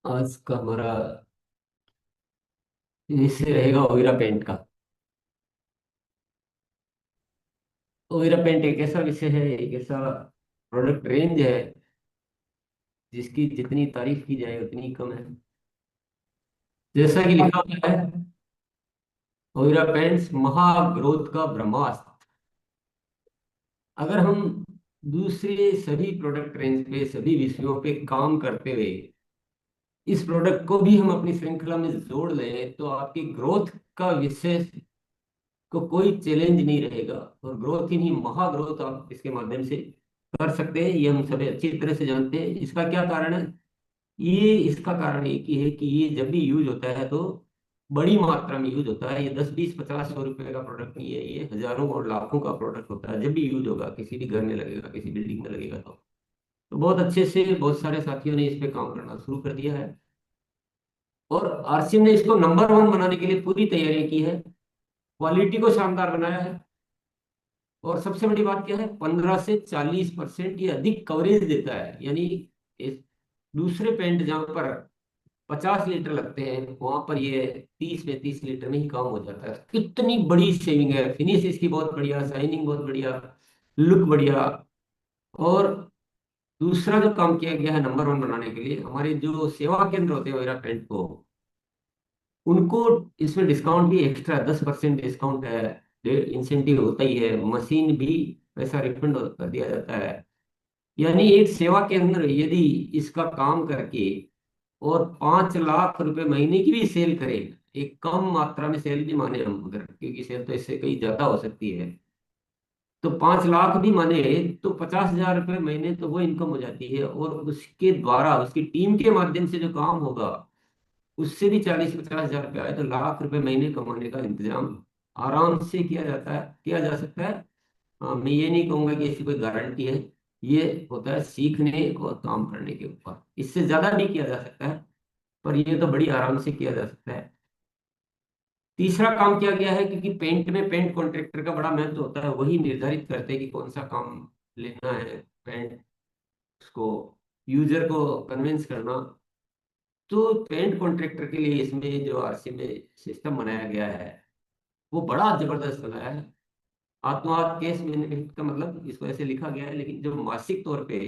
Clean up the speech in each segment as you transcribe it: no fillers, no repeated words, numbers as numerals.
आज का हमारा विषय रहेगा ओइरा पेंट का। ओइरा पेंट एक ऐसा विषय है, एक ऐसा प्रोडक्ट रेंज है जिसकी जितनी तारीफ की जाए उतनी कम है। जैसा कि लिखा हुआ है, ओइरा पेंट्स महाग्रोथ का ब्रह्मास्त्र। अगर हम दूसरे सभी प्रोडक्ट रेंज पे, सभी विषयों पे काम करते हुए इस प्रोडक्ट को भी हम अपनी श्रृंखला में जोड़ लें तो आपकी ग्रोथ का विषय को कोई चैलेंज नहीं रहेगा। और ग्रोथ ही नहीं, महाग्रोथ आप इसके माध्यम से कर सकते हैं। ये हम सभी अच्छी तरह से जानते हैं। इसका क्या कारण है? ये इसका कारण एक ही है कि ये जब भी यूज होता है तो बड़ी मात्रा में यूज होता है। ये 10 20 50 100 रुपए का प्रोडक्ट नहीं है, ये हजारों और लाखों का प्रोडक्ट होता है। जब भी यूज होगा, किसी भी घर में लगेगा, किसी बिल्डिंग में लगेगा, तो बहुत अच्छे से बहुत सारे साथियों ने इस पे काम करना शुरू कर दिया है। और आरसीएम ने इसको नंबर वन बनाने के लिए पूरी तैयारी की है। क्वालिटी को शानदार बनाया है। और सबसे बड़ी बात क्या है, 15 से 40% ये अधिक कवरेज देता है। यानी इस दूसरे पेंट जहां पर 50 लीटर लगते हैं, वहां पर ये 30 35 लीटर में ही काम हो जाता है। कितनी बड़ी सेविंग है। फिनिश इसकी बहुत बढ़िया, शाइनिंग बहुत बढ़िया, लुक बढ़िया। और दूसरा जो काम किया गया है नंबर वन बनाने के लिए, हमारे जो सेवा केंद्र होते हैं वगैरह पेंट को, उनको इसमें डिस्काउंट भी एक्स्ट्रा 10% डिस्काउंट है। इंसेंटिव होता ही है। मशीन भी पैसा रिफंड कर दिया जाता है। यानी एक सेवा केंद्र यदि इसका काम करके और 5 लाख रुपए महीने की भी सेल करे, एक कम मात्रा में सेल भी माने हम उधर, क्योंकि सेल तो इससे कहीं ज्यादा हो सकती है, तो 5 लाख भी माने तो 50 हजार रुपये महीने तो वो इनकम हो जाती है। और उसके द्वारा उसकी टीम के माध्यम से जो काम होगा, उससे भी 40 50 हजार रुपये आए तो लाख रुपए महीने कमाने का इंतजाम आराम से किया जाता है, किया जा सकता है। हाँ, मैं ये नहीं कहूंगा कि इसकी कोई गारंटी है। ये होता है सीखने और काम करने के ऊपर। इससे ज्यादा भी किया जा सकता है, पर ये तो बड़ी आराम से किया जा सकता है। तीसरा काम किया गया है, क्योंकि पेंट में पेंट कॉन्ट्रैक्टर का बड़ा महत्व होता है। वही निर्धारित करते हैं कि कौन सा काम लेना है। पेंट उसको यूजर को कन्विंस करना। तो पेंट कॉन्ट्रैक्टर के लिए इसमें जो आरसी में सिस्टम बनाया गया है, वो बड़ा जबरदस्त बनाया है। आत्मवाद केस बेनिफिट का मतलब इसको ऐसे लिखा गया है, लेकिन जो मासिक तौर पे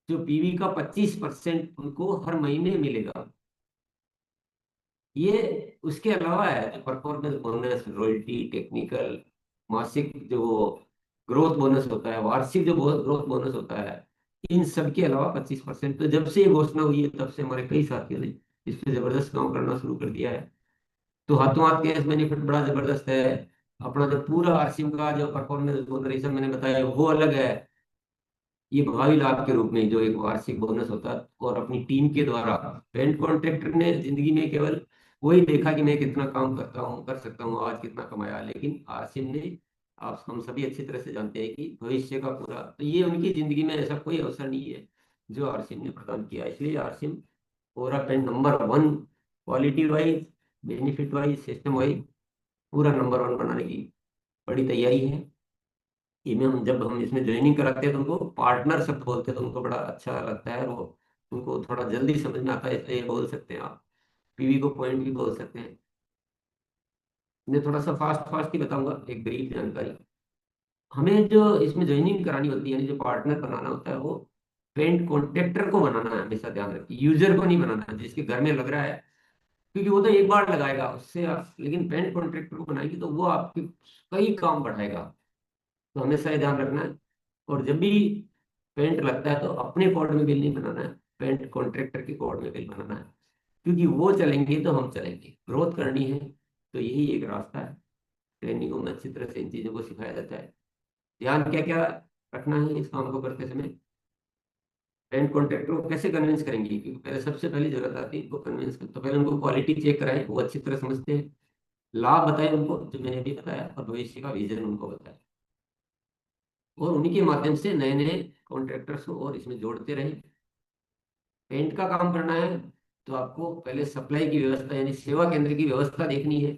जो पीवी का 25% उनको हर महीने मिलेगा। ये उसके अलावा है जो परफॉर्मेंस बोनस, रॉयल्टी, टेक्निकल, मासिक जो ग्रोथ बोनस होता है, वार्षिक जो ग्रोथ बोनस होता है, इन सब के अलावा 25%। तो जब से ये घोषणा हुई है तब से हमारे कई साथियों ने इस पे जबरदस्त काम करना शुरू कर दिया है। तो हाथों हाथ कैश बेनिफिट बड़ा जबरदस्त है। अपना जो पूरा आरसीएम का जो परफॉर्मेंस बोनस मैंने बताया वो अलग है। ये भावी लाभ के रूप में जो एक वार्षिक बोनस होता है। और अपनी टीम के द्वारा पेंट कॉन्ट्रैक्टर ने जिंदगी में केवल वही देखा कि मैं कितना काम करता हूँ, कर सकता हूँ, आज कितना कमाया। लेकिन आरसीएम ने, आप हम सभी अच्छी तरह से जानते हैं कि भविष्य का पूरा, तो ये उनकी जिंदगी में ऐसा कोई अवसर नहीं है जो आरसीएम ने प्रदान किया। इसलिए आरसीएम पूरा paint number one, quality wise, benefit wise, system wise पूरा नंबर वन बनाने की बड़ी तैयारी है। इनमें हम जब हम इसमें ज्वाइनिंग कराते हैं तो उनको पार्टनर शब्द बोलते हैं, तो उनको बड़ा अच्छा लगता है। वो उनको थोड़ा जल्दी समझ में आता है, इसलिए बोल सकते हैं आप। पीवी को पॉइंट भी बोल सकते हैं। मैं थोड़ा सा फास्ट फास्ट ही बताऊंगा, एक ब्रीफ जानकारी। हमें जो इसमें ज्वाइनिंग करानी होती है, यानी जो पार्टनर बनाना होता है, वो पेंट कॉन्ट्रैक्टर को बनाना है। हमेशा ध्यान रखिए, यूजर को नहीं बनाना है जिसके घर में लग रहा है, क्योंकि वो तो एक बार लगाएगा उससे आप। लेकिन पेंट कॉन्ट्रैक्टर को बनाएंगे तो वो आपके कई काम बढ़ाएगा। तो हमेशा ये ध्यान रखना है। और जब भी पेंट लगता है तो अपने कोड में बिल नहीं बनाना है, पेंट कॉन्ट्रैक्टर के कोड में बिल बनाना है। क्योंकि वो चलेंगे तो हम चलेंगे। ग्रोथ करनी है तो यही एक रास्ता है। ट्रेनिंगों में अच्छी तरह से इन चीज़ों को सिखाया जाता है। ध्यान क्या क्या रखना है इस काम को करते समय। पेंट कॉन्ट्रैक्टर को कैसे कन्विंस करेंगे, क्योंकि पहले सबसे पहली जरूरत आती है इनको कन्विंस कर। तो पहले उनको क्वालिटी चेक कराएं, वो अच्छी तरह समझते हैं। लाभ बताएं उनको जो मैंने अभी बताया, और भविष्य का विजन उनको बताएं। और उन्हीं के माध्यम से नए नए कॉन्ट्रैक्टर्स को और इसमें जोड़ते रहें। पेंट का काम करना है तो आपको पहले सप्लाई की व्यवस्था, यानी सेवा केंद्र की व्यवस्था देखनी है,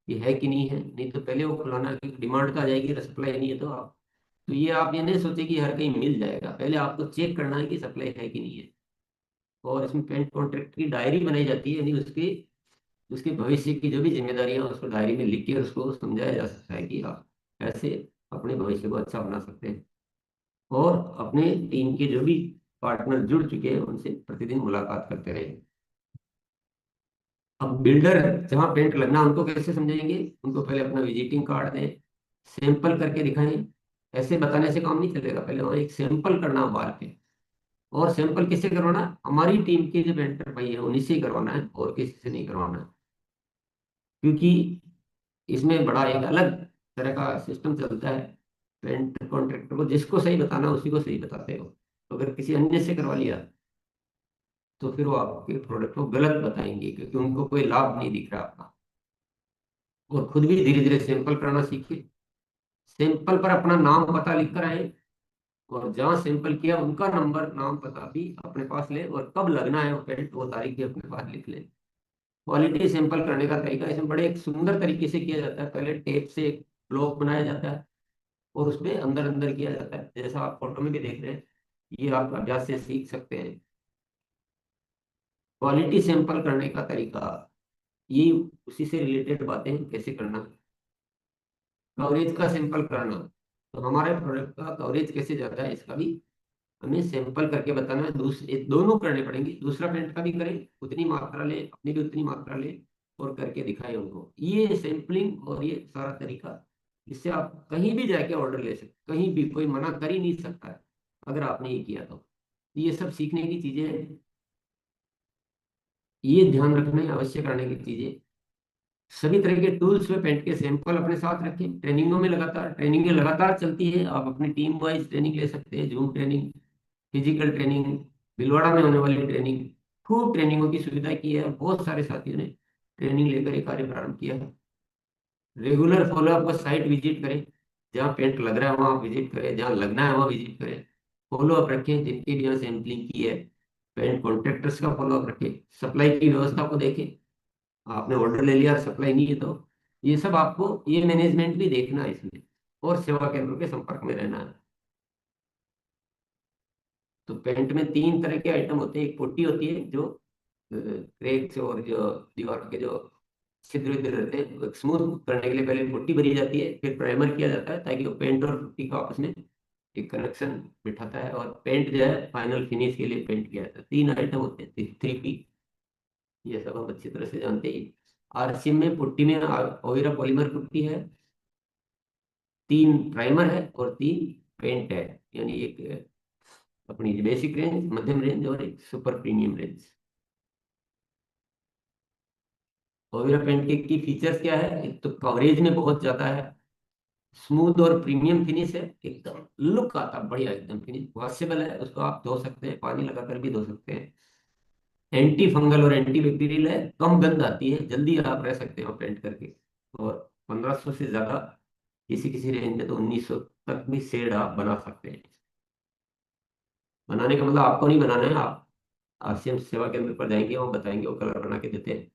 ये है कि नहीं है। नहीं तो पहले वो खुलाना, क्योंकि डिमांड तो आ जाएगी, सप्लाई नहीं है तो आप, तो ये आप ये नहीं सोचे कि हर कहीं मिल जाएगा। पहले आपको चेक करना है कि सप्लाई है कि नहीं है। और इसमें पेंट कॉन्ट्रैक्ट की डायरी बनाई जाती है, यानी उसकी उसके भविष्य की जो भी जिम्मेदारियां हैं उसको डायरी में लिख के उसको समझाया जा सकता है कि आप कैसे अपने भविष्य को अच्छा बना सकते हैं। और अपने टीम के जो भी पार्टनर जुड़ चुके हैं उनसे प्रतिदिन मुलाकात करते रहे। अब बिल्डर जहाँ पेंट लगना उनको कैसे समझाएंगे, उनको पहले अपना विजिटिंग कार्ड दें, सैंपल करके दिखाएं। ऐसे बताने से काम नहीं चलेगा, पहले वहाँ एक सैंपल करना वाल पे। और सैंपल किससे करवाना है? हमारी टीम के जो पेंटर भाई है उन्हीं से ही करवाना है, और किसी से नहीं करवाना है। क्योंकि इसमें बड़ा एक अलग तरह का सिस्टम चलता है। पेंट कॉन्ट्रैक्टर को जिसको सही बताना उसी को सही बताते हो, तो अगर किसी अन्य से करवा लिया तो फिर वो आपके प्रोडक्ट को गलत बताएंगे, क्योंकि उनको कोई लाभ नहीं दिख रहा आपका। और खुद भी धीरे धीरे सैंपल करना सीखे। सैंपल पर अपना नाम पता लिख कर आए, और जहाँ सैंपल किया उनका नंबर नाम पता भी अपने पास ले, और कब लगना है वो पेंट वो तारीख भी अपने पास लिख ले। क्वालिटी सैंपल करने का तरीका इसमें बड़े एक सुंदर तरीके से किया जाता है। पहले टेप से एक ब्लॉक बनाया जाता है, और उसमें अंदर अंदर किया जाता है, जैसा आप फोटो में भी देख रहे हैं। ये आप अभ्यास से सीख सकते हैं। क्वालिटी सैंपल करने का तरीका, ये उसी से रिलेटेड बातें हैं, कैसे करना। कवरेज का सैंपल करना, तो हमारे प्रोडक्ट का कवरेज कैसे जाता है इसका भी हमें सैंपल करके बताना है। दूसरे दोनों करने पड़ेंगे, दूसरा पेंट का भी करें, उतनी मात्रा ले, अपनी भी उतनी मात्रा ले, और करके दिखाएं उनको। ये सैंपलिंग और ये सारा तरीका, इससे आप कहीं भी जाके ऑर्डर ले सकते, कहीं भी कोई मना कर ही नहीं सकता है अगर आपने ये किया तो। ये सब सीखने की चीजें हैं, ये ध्यान रखना है, अवश्य करने की चीजें। सभी तरह के टूल्स में पेंट के सैंपल अपने साथ रखें। ट्रेनिंगों में लगातार ट्रेनिंगें लगातार चलती है, आप अपनी टीम वाइज ट्रेनिंग ले सकते हैं, zoom training, physical training, Bhilwara में होने वाली ट्रेनिंग, खूब ट्रेनिंगों की सुविधा की है। बहुत सारे साथियों ने ट्रेनिंग लेकर ये कार्य प्रारंभ किया है। रेगुलर फॉलोअप पर साइट विजिट करें, जहाँ पेंट लग रहा है वहाँ विजिट करें, जहाँ लगना है वहाँ विजिट करें। फॉलोअप रखें जिनके भी यहाँ सैंपलिंग की है। पेंट कॉन्ट्रैक्टर्स का फॉलोअप रखें। सप्लाई की व्यवस्था को देखें, आपने ऑर्डर ले लिया सप्लाई नहीं है तो ये सब आपको, ये मैनेजमेंट भी देखना है इसमें। और सेवा केंद्रों के संपर्क में रहना है। तो पेंट में तीन तरह के आइटम होते हैं। एक पुट्टी होती है जो क्रैक्स और जो दीवार के जो छिद्र विद्र रहते हैं स्मूथ करने के लिए पहले पुट्टी भरी जाती है, फिर प्राइमर किया जाता है ताकि वो पेंट और पुट्टी का आपस में एक कनेक्शन बिठाता है, और पेंट जो है फाइनल फिनिश के लिए पेंट किया जाता है। तीन आइटम होते हैं, 3P। ये सब हम अच्छी तरह से जानते हैं। आरसीएम में पुट्टी में ओइरा पॉलीमर पुट्टी है, तीन प्राइमर है, और तीन पेंट है। यानी एक अपनी बेसिक रेंज, मध्यम रेंज, और एक super premium range. Overa paint के की फीचर्स क्या है? एक तो कवरेज में बहुत ज्यादा है, स्मूथ और प्रीमियम फिनिश है, एकदम लुक आता है बढ़िया, एकदम फिनिश वॉशेबल है, उसको आप धो सकते हैं, पानी लगाकर भी धो सकते हैं। एंटी फंगल और एंटी बैक्टीरियल है, कम गंध आती है, जल्दी आप रह सकते हो पेंट करके। और 1500 से ज्यादा, किसी किसी रेंज में तो 1900 तक भी शेड आप बना सकते हैं। बनाने का मतलब आपको नहीं बनाना है, आप आरसीएम सेवा केंद्र पर जाएंगे, वो बताएंगे, वो कलर बना के देते हैं।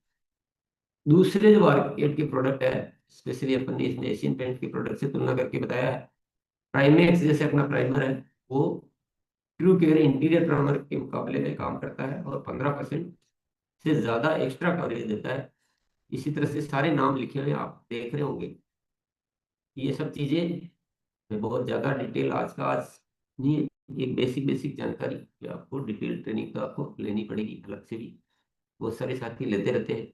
दूसरे जो मार्केट के प्रोडक्ट है, स्पेशली अपन ने इसमें एशियन पेंट के प्रोडक्ट से तुलना करके बताया है। प्राइमेक्स जैसे अपना प्राइमर है, वो ट्रू केयर इंटीरियर प्राइमर के मुकाबले में काम करता है, और 15% से ज्यादा एक्स्ट्रा कवरेज देता है। इसी तरह से सारे नाम लिखे हुए आप देख रहे होंगे। ये सब चीजें में बहुत ज्यादा डिटेल आज का आज नहीं है। एक बेसिक बेसिक जानकारी जो आपको डिटेल ट्रेनिंग तो आपको लेनी पड़ेगी अलग से भी, बहुत सारे साथी लेते रहते हैं।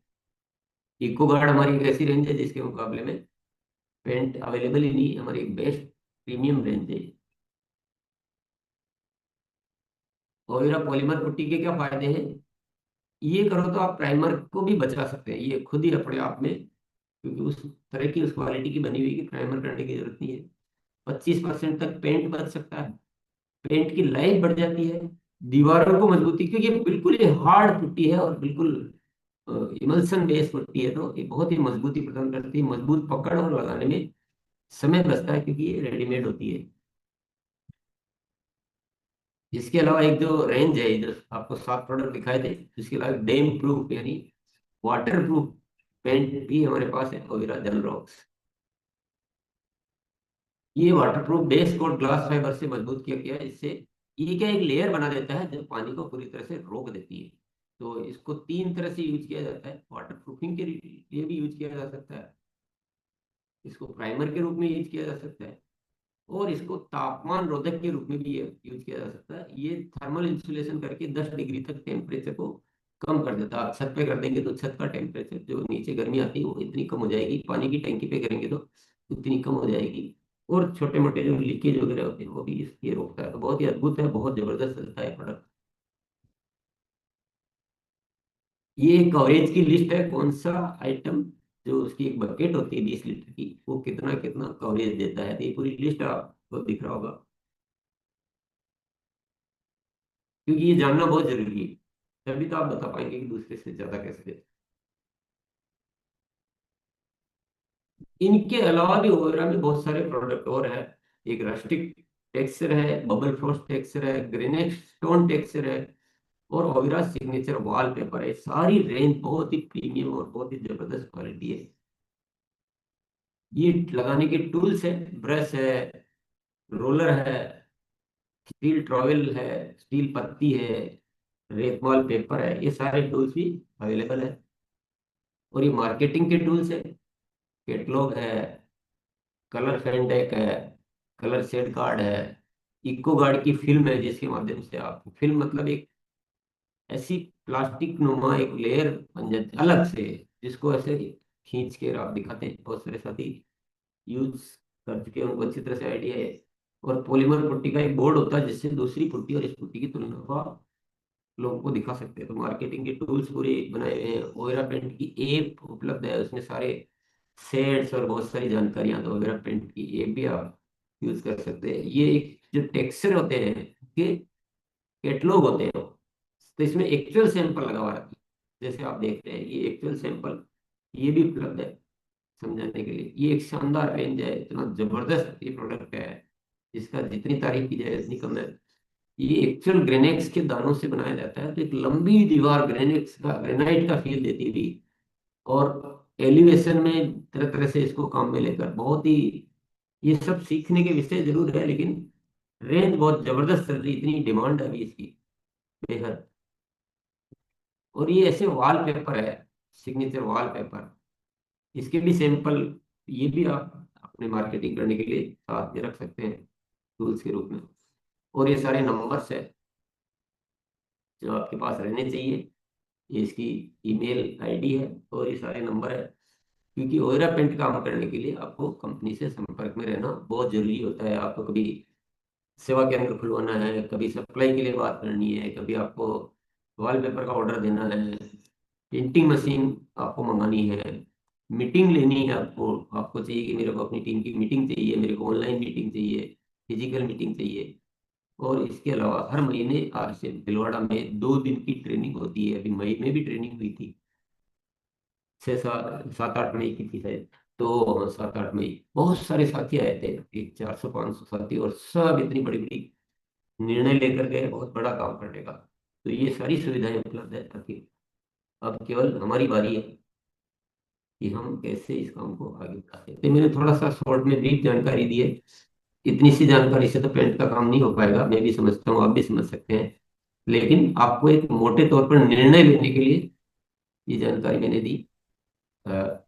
इको गार्ड हमारी एक ऐसी रेंज है जिसके मुकाबले में पेंट अवेलेबल ही नहीं है, हमारी एक बेस्ट प्रीमियम रेंज है। ओइरा पॉलीमर पुट्टी के क्या फायदे हैं? ये करो तो आप प्राइमर को भी बचा सकते हैं, ये खुद ही अपने आप में, क्योंकि उस तरह की उस क्वालिटी की बनी हुई कि प्राइमर करने की जरूरत नहीं है। 25% तक पेंट बच सकता है, पेंट की लाइफ बढ़ जाती है, दीवारों को मजबूती, क्योंकि ये बिल्कुल ये हार्ड पुट्टी है और बिल्कुल इमल्सन बेस पुट्टी है, तो ये बहुत ही मजबूती प्रदान करती है, मजबूत पकड़, और लगाने में समय बचता है क्योंकि ये रेडीमेड होती है। इसके अलावा एक जो रेंज है, इधर आपको 7 प्रोडक्ट दिखाए थे, इसके अलावा डैम प्रूफ यानी वाटर प्रूफ पेंट भी हमारे पास है, ओवेरा जल रॉक्स। ये water proof base coat glass fibre से मजबूत किया गया है, इससे ये क्या एक लेयर बना देता है जो पानी को पूरी तरह से रोक देती है। तो इसको तीन तरह से यूज किया जाता है। वाटर प्रूफिंग के लिए भी यूज किया जा सकता है, इसको प्राइमर के रूप में यूज किया जा सकता है, और इसको तापमान रोधक के रूप में भी यूज किया जा सकता है। ये थर्मल इंसुलेशन करके 10 डिग्री तक टेम्परेचर को कम कर देता है। आप छत पे कर देंगे तो छत का टेम्परेचर, जो नीचे गर्मी आती है, वो इतनी कम हो जाएगी। पानी की टंकी पे करेंगे तो उतनी कम हो जाएगी। और छोटे मोटे जो लीकेज वगैरह होते हैं वो भी ये रोकता है। तो बहुत ही अद्भुत है, बहुत जबरदस्त चलता है प्रोडक्ट। ये कवरेज की लिस्ट है, कौन सा आइटम, जो उसकी एक बकेट होती है 20 लीटर की, वो कितना कितना कवरेज देता है। तो ये पूरी लिस्ट आपको दिख रहा होगा, क्योंकि ये जानना बहुत जरूरी है, तभी तो आप बता पाएंगे कि दूसरे से ज्यादा कैसे दे। इनके अलावा भी ओवेरा में बहुत सारे प्रोडक्ट और है। एक रस्टिक टेक्सचर है, बबल फ्रॉस्ट टेक्सचर है, ग्रेनाइट स्टोन टेक्सचर है, और ओवेरा सिग्नेचर वॉलपेपर है। सारी रेंज बहुत ही प्रीमियम और बहुत ही जबरदस्त क्वालिटी है। ये लगाने के टूल्स है, ब्रश है, रोलर है, स्टील ट्रॉवेल है, स्टील पत्ती है, रेतमॉल पेपर है, ये सारे टूल्स भी अवेलेबल है। और ये मार्केटिंग के टूल्स है, कैटलॉग है, कलर फेंडेक है, कलर शेड कार्ड है, इको गार्ड की फिल्म है, जिसके माध्यम से आप, फिल्म मतलब एक ऐसी प्लास्टिक नुमा एक लेयर बन जाती है अलग से, जिसको ऐसे खींच के आप दिखाते हैं। बहुत सारे साथी यूज कर चुके हैं, उनको अच्छी तरह से आइडिया है। और पॉलीमर पुट्टी का एक बोर्ड होता है, जिससे दूसरी पुट्टी और इस पुट्टी की तुलना को आप लोगों को दिखा सकते हैं। तो मार्केटिंग के टूल्स पूरे बनाए हुए हैं। ओयरा पेंट की ऐप उपलब्ध है, उसमें सारे शेड्स और बहुत सारी जानकारियां। तो ओयरा पेंट की ऐप भी आप यूज कर सकते हैं। ये एक जो टेक्सचर होते हैं के कैटलॉग होते हैं, तो इसमें एक्चुअल सैंपल लगा हुआ रहता है, जैसे आप देख रहे हैं ये एक्चुअल सैंपल, ये भी उपलब्ध है समझाने के लिए। ये एक शानदार रेंज है, इतना जबरदस्त ये प्रोडक्ट है, जिसका जितनी तारीफ की जाए उतनी कम है। ये एक्चुअल ग्रेनाइट्स के दानों से बनाया जाता है, तो एक लंबी दीवार ग्रेनाइट्स का, ग्रेनाइट का फील देती थी। और एलिवेशन में तरह तरह से इसको काम में लेकर बहुत ही, ये सब सीखने के विषय जरूर है, लेकिन रेंज बहुत जबरदस्त चल रही, इतनी डिमांड है अभी इसकी बेहद। और ये ऐसे वॉलपेपर है, सिग्नेचर वॉलपेपर, इसके भी सैंपल, ये भी आप अपने मार्केटिंग करने के लिए साथ में रख सकते हैं टूल्स के रूप में। और ये सारे नंबर्स है जो आपके पास रहने चाहिए। ये इसकी ईमेल आईडी है और ये सारे नंबर है। क्योंकि ओयरा पेंट काम करने के लिए आपको कंपनी से संपर्क में रहना बहुत जरूरी होता है। आपको कभी सेवा केंद्र खुलवाना है, कभी सप्लाई के लिए बात करनी है, कभी आपको वॉलपेपर का ऑर्डर देना है, प्रिंटिंग मशीन आपको मंगानी है, मीटिंग लेनी है, आपको आपको चाहिए कि मेरे को अपनी टीम की मीटिंग चाहिए, मेरे को ऑनलाइन मीटिंग चाहिए, फिजिकल मीटिंग चाहिए। और इसके अलावा हर महीने आज से भीलवाड़ा में 2 दिन की ट्रेनिंग होती है। अभी मई में भी ट्रेनिंग हुई थी, 6 7 7 8 मई की थी शायद। तो 7 8 मई बहुत सारे साथी आए थे, एक 400 500 साथी, और सब इतनी बड़ी बड़ी निर्णय लेकर गए बहुत बड़ा काम करने का। तो ये सारी सुविधाएं उपलब्ध है, ताकि अब केवल हमारी बारी है कि हम कैसे इस काम को आगे बढ़ाते हैं। तो मैंने थोड़ा सा शॉर्ट में ब्रीफ जानकारी दी है। इतनी सी जानकारी से तो पेंट का काम नहीं हो पाएगा, मैं भी समझता हूँ, आप भी समझ सकते हैं। लेकिन आपको एक मोटे तौर पर निर्णय लेने के लिए ये जानकारी मैंने दी। अ,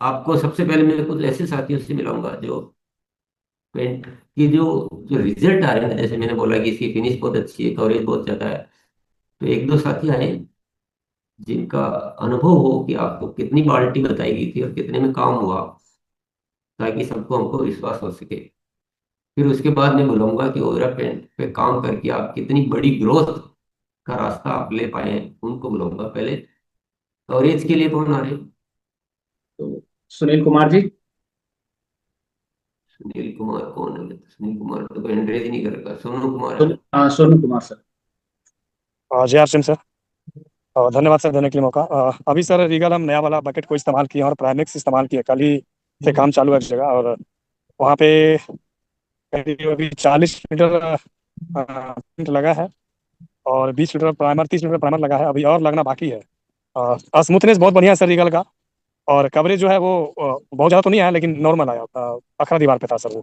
आपको सबसे पहले मैं कुछ ऐसे साथियों से मिलाऊंगा जो पेंट की जो जो रिजल्ट आ रहे हैं, जैसे मैंने बोला कि इसकी फिनिश बहुत अच्छी है, कवरेज बहुत ज्यादा है। तो एक दो साथी आए जिनका अनुभव हो कि आपको कितनी बाल्टी बताई गई थी और कितने में काम हुआ, ताकि सबको हमको विश्वास हो सके। फिर उसके बाद मैं बुलाऊंगा कि ओरा पेंट पे काम करके आप कितनी बड़ी ग्रोथ का रास्ता आप ले पाए हैं, उनको बुलाऊंगा पहले। कवरेज के लिए कौन आ रहे हैं? तो सुनील कुमार जी। सुनील कुमार कौन है? सुनील कुमार तो कोई एंड्रेज ही नहीं करेगा। सोनू कुमार है। हाँ, सोनू कुमार सर। जय आर सिंह सर। धन्यवाद सर देने के लिए मौका। अभी सर रीगल हम नया वाला बकेट को इस्तेमाल किए हैं और प्राइमेक्स इस्तेमाल किए, कल ही से काम चालू है एक जगह। और वहाँ पे करीब अभी 40 लीटर पेंट लगा है, और 20 लीटर प्राइमर, 30 लीटर प्राइमर लगा है, अभी और लगना बाकी है। स्मूथनेस बहुत बढ़िया है सर रीगल का। और कवरेज जो है वो बहुत ज़्यादा तो नहीं आया, लेकिन नॉर्मल आया। अखरा दीवार पे था सर वो।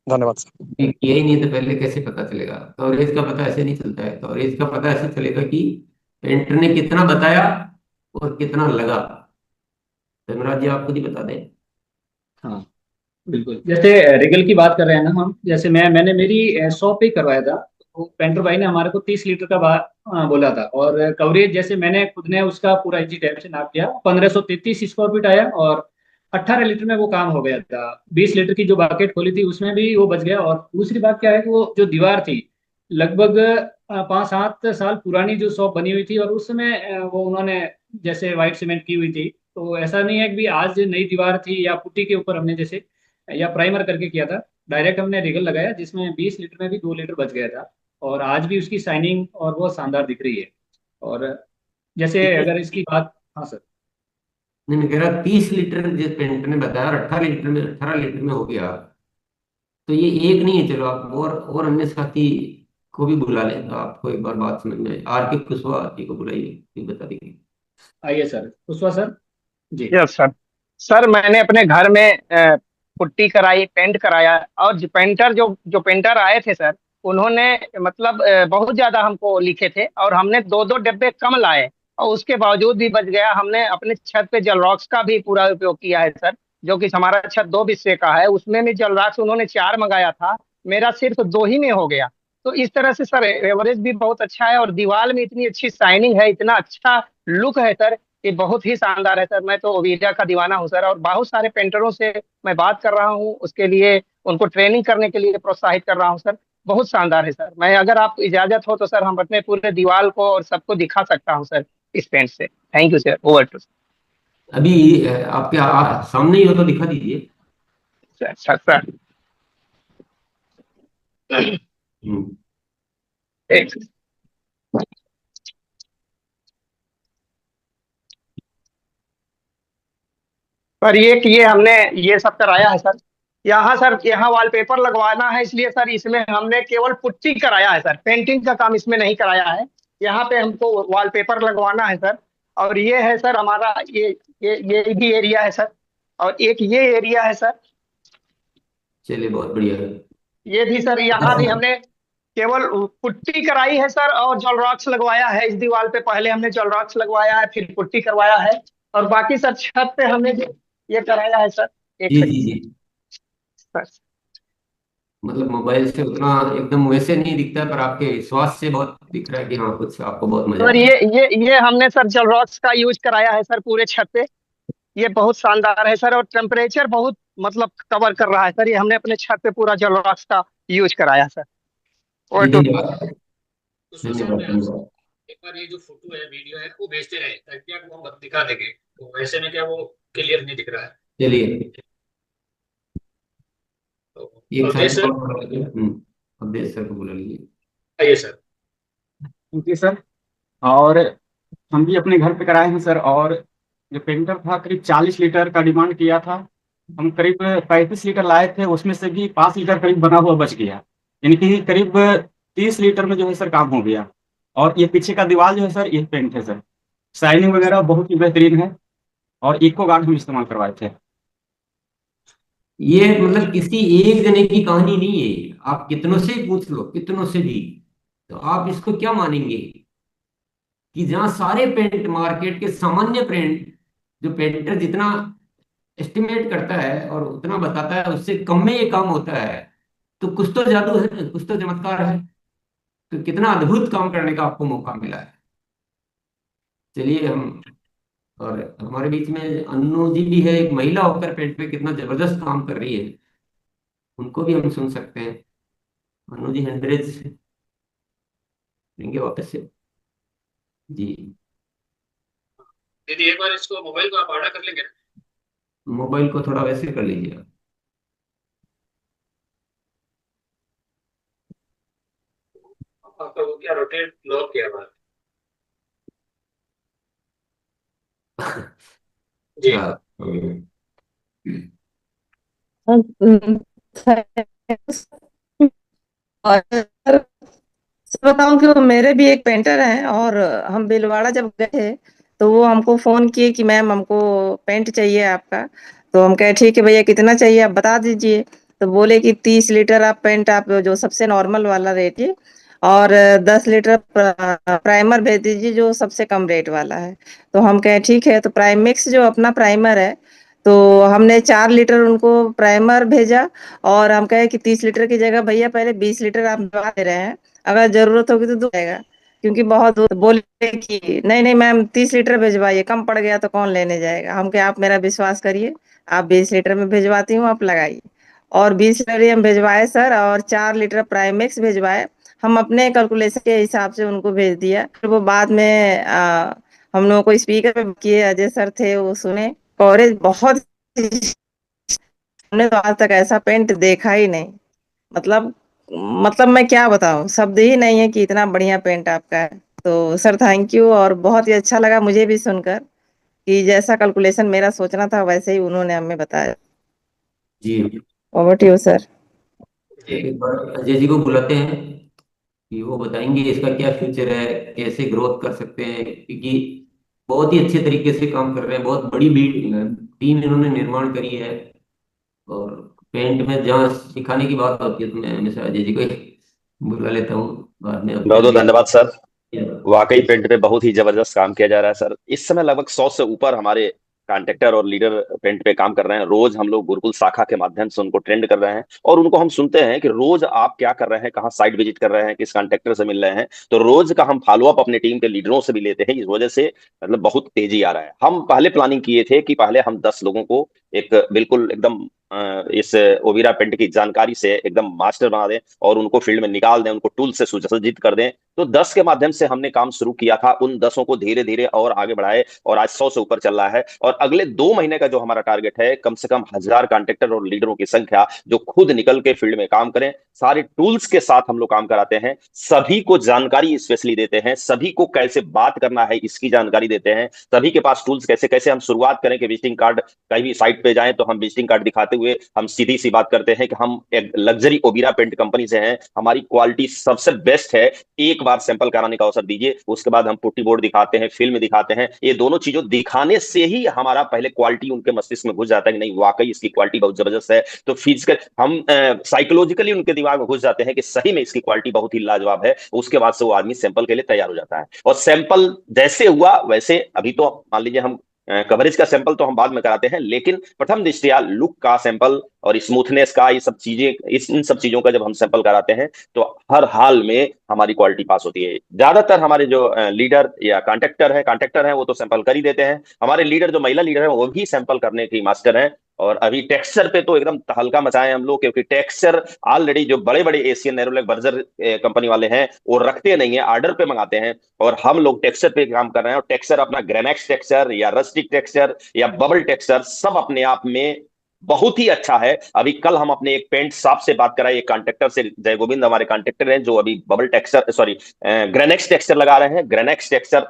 धन्यवाद सर। किया ही नहीं तो पहले कैसे पता चलेगा? कवरेज का पता ऐसे नहीं चलता है। कवरेज का पता ऐसे चलेगा कि पेंटर ने कितना बताया और कितना लगा। धर्मराज जी आप खुद ही बता दें। हाँ, बिल्कुल। जैसे रिगल की बात कर रहे हैं ना हम, जैसे मैंने मेरी शॉप पे ही करवाया था। तो पेंटर भाई ने हमारे को 30 लीटर का बोला था, और कवरेज जैसे मैंने खुद ने उसका पूरा इंची टेप से नाप किया, 1533 स्क्वायर फीट आया, और 18 लीटर में वो काम हो गया था। 20 लीटर की जो बाकेट खोली थी उसमें भी वो बच गया। और दूसरी बात क्या है कि वो जो दीवार थी, लगभग 5-7 साल पुरानी जो शॉप बनी हुई थी, और उस समय वो उन्होंने जैसे वाइट सीमेंट की हुई थी। तो ऐसा नहीं है कि भी आज नई दीवार थी या पुट्टी के ऊपर हमने जैसे या प्राइमर करके किया था। डायरेक्ट हमने रिगल लगाया, जिसमें 20 लीटर में भी 2 लीटर बच गया था। और आज भी उसकी शाइनिंग और वो शानदार दिख रही है। और जैसे अगर इसकी बात, हाँ सर। नहीं, मैं कह रहा 30 लीटर जिस पेंटर ने बताया और 18 लीटर में हो गया। तो ये एक नहीं है। चलो आप और अन्य साथी को भी बुला लें तो आपको एक बार बात समझ में आए। आर के कुशवाहा जी को बुलाइए, ये बता देंगे। आइए सर, पुष्पा सर। जी। Yes sir. सर मैंने अपने घर में पुट्टी कराई, पेंट कराया, और जो पेंटर जो जो पेंटर आए थे सर, उन्होंने मतलब बहुत ज्यादा हमको लिखे थे, और हमने दो दो डब्बे कम लाए, और उसके बावजूद भी बच गया। हमने अपने छत पे जलरॉक्स का भी पूरा उपयोग किया है सर, जो कि हमारा छत 2 बिस्से का है, उसमें भी जलरॉक्स उन्होंने 4 मंगाया था, मेरा सिर्फ 2 ही में हो गया। तो इस तरह से सर एवरेज भी बहुत अच्छा है, और दीवार में इतनी अच्छी शाइनिंग है, इतना अच्छा लुक है सर, ये बहुत ही शानदार है सर। मैं तो ओविडा का दीवाना हूँ सर, और बहुत सारे पेंटरों से मैं बात कर रहा हूँ, उसके लिए उनको ट्रेनिंग करने के लिए प्रोत्साहित कर रहा हूँ सर। बहुत शानदार है सर। मैं अगर आप इजाजत हो तो सर हम अपने पूरे दीवार को और सबको दिखा सकता हूँ सर इस पेंट से। Thank you sir. Over to अभी आपके सामने ही हो तो दिखा दीजिए। सर। सर सर हम्म। एक सर, ये हमने ये सब कराया है सर। यहाँ सर, यहाँ वॉलपेपर लगवाना है, इसलिए सर इसमें हमने केवल पुट्टी कराया है सर, पेंटिंग का काम इसमें नहीं कराया है। यहाँ पे हमको वॉलपेपर लगवाना है सर। और ये है सर हमारा, ये भी एरिया है सर, और एक ये एरिया है सर। चलिए, बहुत बढ़िया है। ये भी सर, यहाँ भी हमने केवल पुट्टी कराई है सर, और जलरॉक्स लगवाया है इस दीवार पे। पहले हमने जलरॉक्स लगवाया है, फिर पुट्टी करवाया है। और बाकी सर छत पे हमने जो ये कराया है सर। एक जी जी सेकंड जी। सर। मतलब मोबाइल से उतना एकदम वैसे नहीं दिखता है, पर आपके विश्वास से बहुत दिख रहा है कि हाँ, कुछ आपको बहुत मजा सर आया। ये हमने सर जलरॉक्स का यूज कराया है सर पूरे छत पे। ये बहुत शानदार है सर, और टेम्परेचर बहुत मतलब कवर कर रहा है सर। ये हमने अपने छत पे पूरा जलरॉक्स का यूज कराया सर। और जी, तो धन्यवाद। पुष्पा सर, धन्यवाद मैं आपसे धन्यवाद। एक बार ये जो फोटो है, वीडियो है, वो भेजते रहे ताकि आपको हम दिखा देंगे। तो ऐसे में क्या वो क्लियर नहीं दिख रहा है। चलिए, तो एक अवधेश साथी को सर। और बुला लीजिए। अवधेश सर को बुला लीजिए। आइए सर। जी सर। और हम भी अपने घर पे कराए हैं सर। और जो पेंटर था करीब 40 लीटर का डिमांड किया था। हम करीब 35 लीटर लाए थे, उसमें से भी 5 लीटर करीब बना हुआ बच गया। यानी कि करीब 30 लीटर में जो है सर काम हो गया। और ये पीछे का दीवार जो है सर, ये पेंट है सर। शाइनिंग वगैरह बहुत ही बेहतरीन है। और इको गार्ड हम इस्तेमाल करवाए थे। ये मतलब किसी एक जने की कहानी नहीं है। आप कितनों से पूछ लो, कितनों से भी, तो आप इसको क्या मानेंगे कि जहां सारे पेंट मार्केट के सामान्य पेंट, जो पेंटर जितना एस्टिमेट करता है और उतना बताता है, उससे कम में ये काम होता है। तो कुछ तो जादू है, कुछ तो चमत्कार है। तो कितना अद्भुत काम करने का आपको मौका मिला है। चलिए, हम और हमारे बीच में अन्नू जी भी है, एक महिला होकर पेंट पे कितना जबरदस्त काम कर रही है। उनको भी हम सुन सकते हैं। अन्नू जी 100 देंगे वापस से। जी। दीदी, एक बार इसको मोबाइल को आप आड़ा कर लेंगे ना? मोबाइल को थोड़ा वैसे कर लीजिए आप। आपका वो क्या रोटेट लॉक किया हुआ है? जी। अच्छा। और सच बताऊं कि वो मेरे भी एक पेंटर हैं, और हम भीलवाड़ा जब गए थे तो वो हमको फोन किए कि मैम हमको पेंट चाहिए आपका। तो हम कहे ठीक है भैया, कितना चाहिए आप बता दीजिए। तो बोले कि 30 लीटर आप पेंट आप जो सबसे नॉर्मल वाला रेट है, और 10 लीटर प्राइमर भेज दीजिए जो सबसे कम रेट वाला है। तो हम कहे ठीक है। तो प्राइमेक्स जो अपना प्राइमर है, तो हमने 4 लीटर उनको प्राइमर भेजा, और हम कहे कि 30 लीटर की जगह भैया पहले 20 लीटर आप दवा दे रहे हैं, अगर जरूरत होगी तो जाएगा, क्योंकि बहुत दूर। बोले कि नहीं नहीं मैम 30 लीटर भिजवाइए, कम पड़ गया तो कौन लेने जाएगा। हम कहे आप मेरा विश्वास करिए, आप 20 लीटर में भिजवाती हूँ, आप लगाइए। और 20 लीटर ही हम भिजवाए सर, और 4 लीटर प्राइमेक्स भिजवाए। हम अपने कैलकुलेशन के हिसाब से उनको भेज दिया। फिर वो बाद में हम लोगों को स्पीकर पे किए, अजय सर थे वो सुने। कवरेज बहुत, हमने तो आज तक ऐसा पेंट देखा ही नहीं। मतलब मतलब मैं क्या बताऊं, शब्द ही नहीं है कि इतना बढ़िया पेंट आपका है। तो सर थैंक यू, और बहुत ही अच्छा लगा मुझे भी सुनकर कि जैसा कैलकुलेशन मेरा सोचना था वैसे ही उन्होंने हमें बताया। जी, ओवर टू यू सर। एक बार अजय जी को बुलाते हैं कि वो बताएंगे इसका क्या फ्यूचर है, कैसे ग्रोथ कर सकते हैं, क्योंकि बहुत ही अच्छे तरीके से काम कर रहे हैं। बहुत बड़ी टीम इन्होंने निर्माण करी है। और पेंट में जहाँ सिखाने की बात होती है तो मैं हमेशा अजय जी को ही बुला लेता हूँ बाद में। अब बहुत बहुत चलिए। धन्यवाद सर। वाकई पेंट पे बहुत ही जबरदस्त काम किया जा रहा है सर। इस समय लगभग 100 से ऊपर हमारे कॉन्ट्रेक्टर और लीडर पेंट पे काम कर रहे हैं। रोज हम लोग गुरुकुल शाखा के माध्यम से उनको ट्रेंड कर रहे हैं और उनको हम सुनते हैं कि रोज आप क्या कर रहे हैं, कहाँ साइट विजिट कर रहे हैं, किस कॉन्ट्रेक्टर से मिल रहे हैं। तो रोज का हम फॉलो अप अपने टीम के लीडरों से भी लेते हैं। इस वजह से मतलब बहुत तेजी आ रहा है। हम पहले प्लानिंग किए थे कि पहले हम 10 लोगों को एक बिल्कुल एकदम इस ओविरा पेंट की जानकारी से एकदम मास्टर बना दें और उनको फील्ड में निकाल दें, उनको टूल से सुसज्जित कर दें। तो 10 के माध्यम से हमने काम शुरू किया था। उन 10 को धीरे धीरे और आगे बढ़ाए और आज 100 से ऊपर चल रहा है। और अगले 2 महीने का जो हमारा टारगेट है, कम से कम 1000 कॉन्ट्रेक्टर और लीडरों की संख्या जो खुद निकल के फील्ड में काम करें। सारे टूल्स के साथ हम लोग काम कराते हैं, सभी को जानकारी स्पेशली देते हैं, सभी को कैसे बात करना है इसकी जानकारी देते हैं, सभी के पास टूल्स कैसे कैसे हम शुरुआत करें कि विजिटिंग कार्ड कहीं भी साइट पे जाएं तो हम विजिटिंग कार्ड दिखाते हुए हम सीधी सी बात करते हैं कि हम एक लग्जरी ओबिरा पेंट कंपनी से हैं, हमारी क्वालिटी सबसे बेस्ट है, एक बार सैंपल कराने का अवसर दीजिए। उसके बाद हम पुट्टी बोर्ड दिखाते हैं, फिल्म दिखाते हैं। ये दोनों चीजों दिखाने से ही हमारा पहले क्वालिटी उनके मस्तिष्क में घुस जाता है कि नहीं वाकई इसकी क्वालिटी बहुत जबरदस्त है। तो फिजिकल हम साइकोलॉजिकली उनके दिमाग में घुस जाते हैं कि सही में इसकी क्वालिटी बहुत ही लाजवाब है। उसके बाद से वो आदमी सैंपल के लिए तैयार हो जाता है। और सैंपल जैसे हुआ वैसे, अभी तो मान लीजिए हम कवरेज का सैंपल तो हम बाद में कराते हैं, लेकिन प्रथम दृष्टया लुक का सैंपल और स्मूथनेस का, ये सब चीजें, इन सब चीजों का जब हम सैंपल कराते हैं तो हर हाल में हमारी क्वालिटी पास होती है। ज्यादातर हमारे जो लीडर या कॉन्ट्रेक्टर है वो तो सैंपल कर ही देते हैं। हमारे लीडर जो महिला लीडर है वो भी सैंपल करने की मास्टर हैं। और अभी टेक्सचर पे तो एकदम तहलका मचाए हम लोग, क्योंकि टेक्सचर ऑलरेडी जो बड़े बड़े एशियन नेरोलैक बर्जर कंपनी वाले हैं वो रखते नहीं है, ऑर्डर पे मंगाते हैं। और हम लोग टेक्सचर पे काम कर रहे हैं। और टेक्सचर अपना ग्रेनेक्स टेक्सचर या रस्टिक टेक्सचर या बबल टेक्सचर सब अपने आप में बहुत ही अच्छा है। अभी कल हम अपने एक पेंट साहब से बात कराए, एक कॉन्ट्रेक्टर से, जय गोविंद हमारे कॉन्ट्रेक्टर हैं जो अभी बबल टेक्सचर सॉरी ग्रेनेक्स टेक्सचर लगा रहे हैं। ग्रेनेक्स टेक्सचर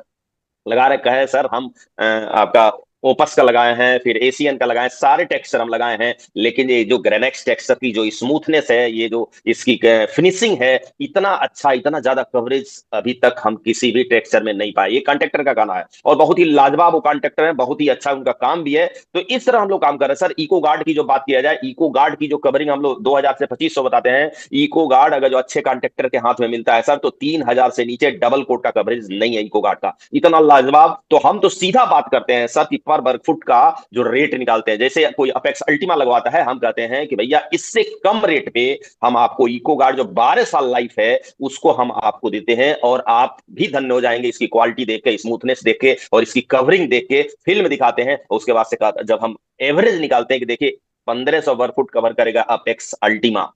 लगा रहे कहे सर हम आपका ओपस का लगाए हैं, फिर एशियन का लगाए, सारे टेक्सचर हम लगाए हैं। लेकिन ये जो ग्रेनेक्स टेक्सचर की जो स्मूथनेस है, ये जो इसकी फिनिशिंग है, इतना अच्छा, इतना ज्यादा कवरेज अभी तक हम किसी भी टेक्सचर में नहीं पाए। ये कॉन्ट्रेक्टर का कहना है और बहुत ही लाजवाब वो कॉन्ट्रेक्टर है, बहुत ही अच्छा उनका काम भी है। तो इस तरह हम लोग काम कर रहे हैं। सर इको गार्ड की जो बात किया जाए, इको गार्ड की जो कवरिंग हम लोग 2000 से 2500 बताते हैं। इको गार्ड अगर जो अच्छे कॉन्ट्रेक्टर के हाथ में मिलता है सर, तो 3000 से नीचे डबल कोट का कवरेज नहीं है इको गार्ड का, इतना लाजवाब। तो हम तो सीधा बात करते हैं सर कि पर वर्ग फुट का जो रेट निकालते हैं, जैसे कोई अपेक्स अल्टीमा लगवाता है, हम कहते हैं कि भैया इससे कम रेट पे हम आपको इको गार्ड जो 12 साल लाइफ है उसको हम आपको देते हैं। और आप भी धन्य हो जाएंगे इसकी क्वालिटी देख के, स्मूथनेस देख के और इसकी कवरिंग देख के। फिल्म दिखाते हैं, उसके बाद से जब हम एवरेज निकालते हैं कि देखिए 1500 वर्ग फुट कवर करेगा अपेक्स अल्टीमा,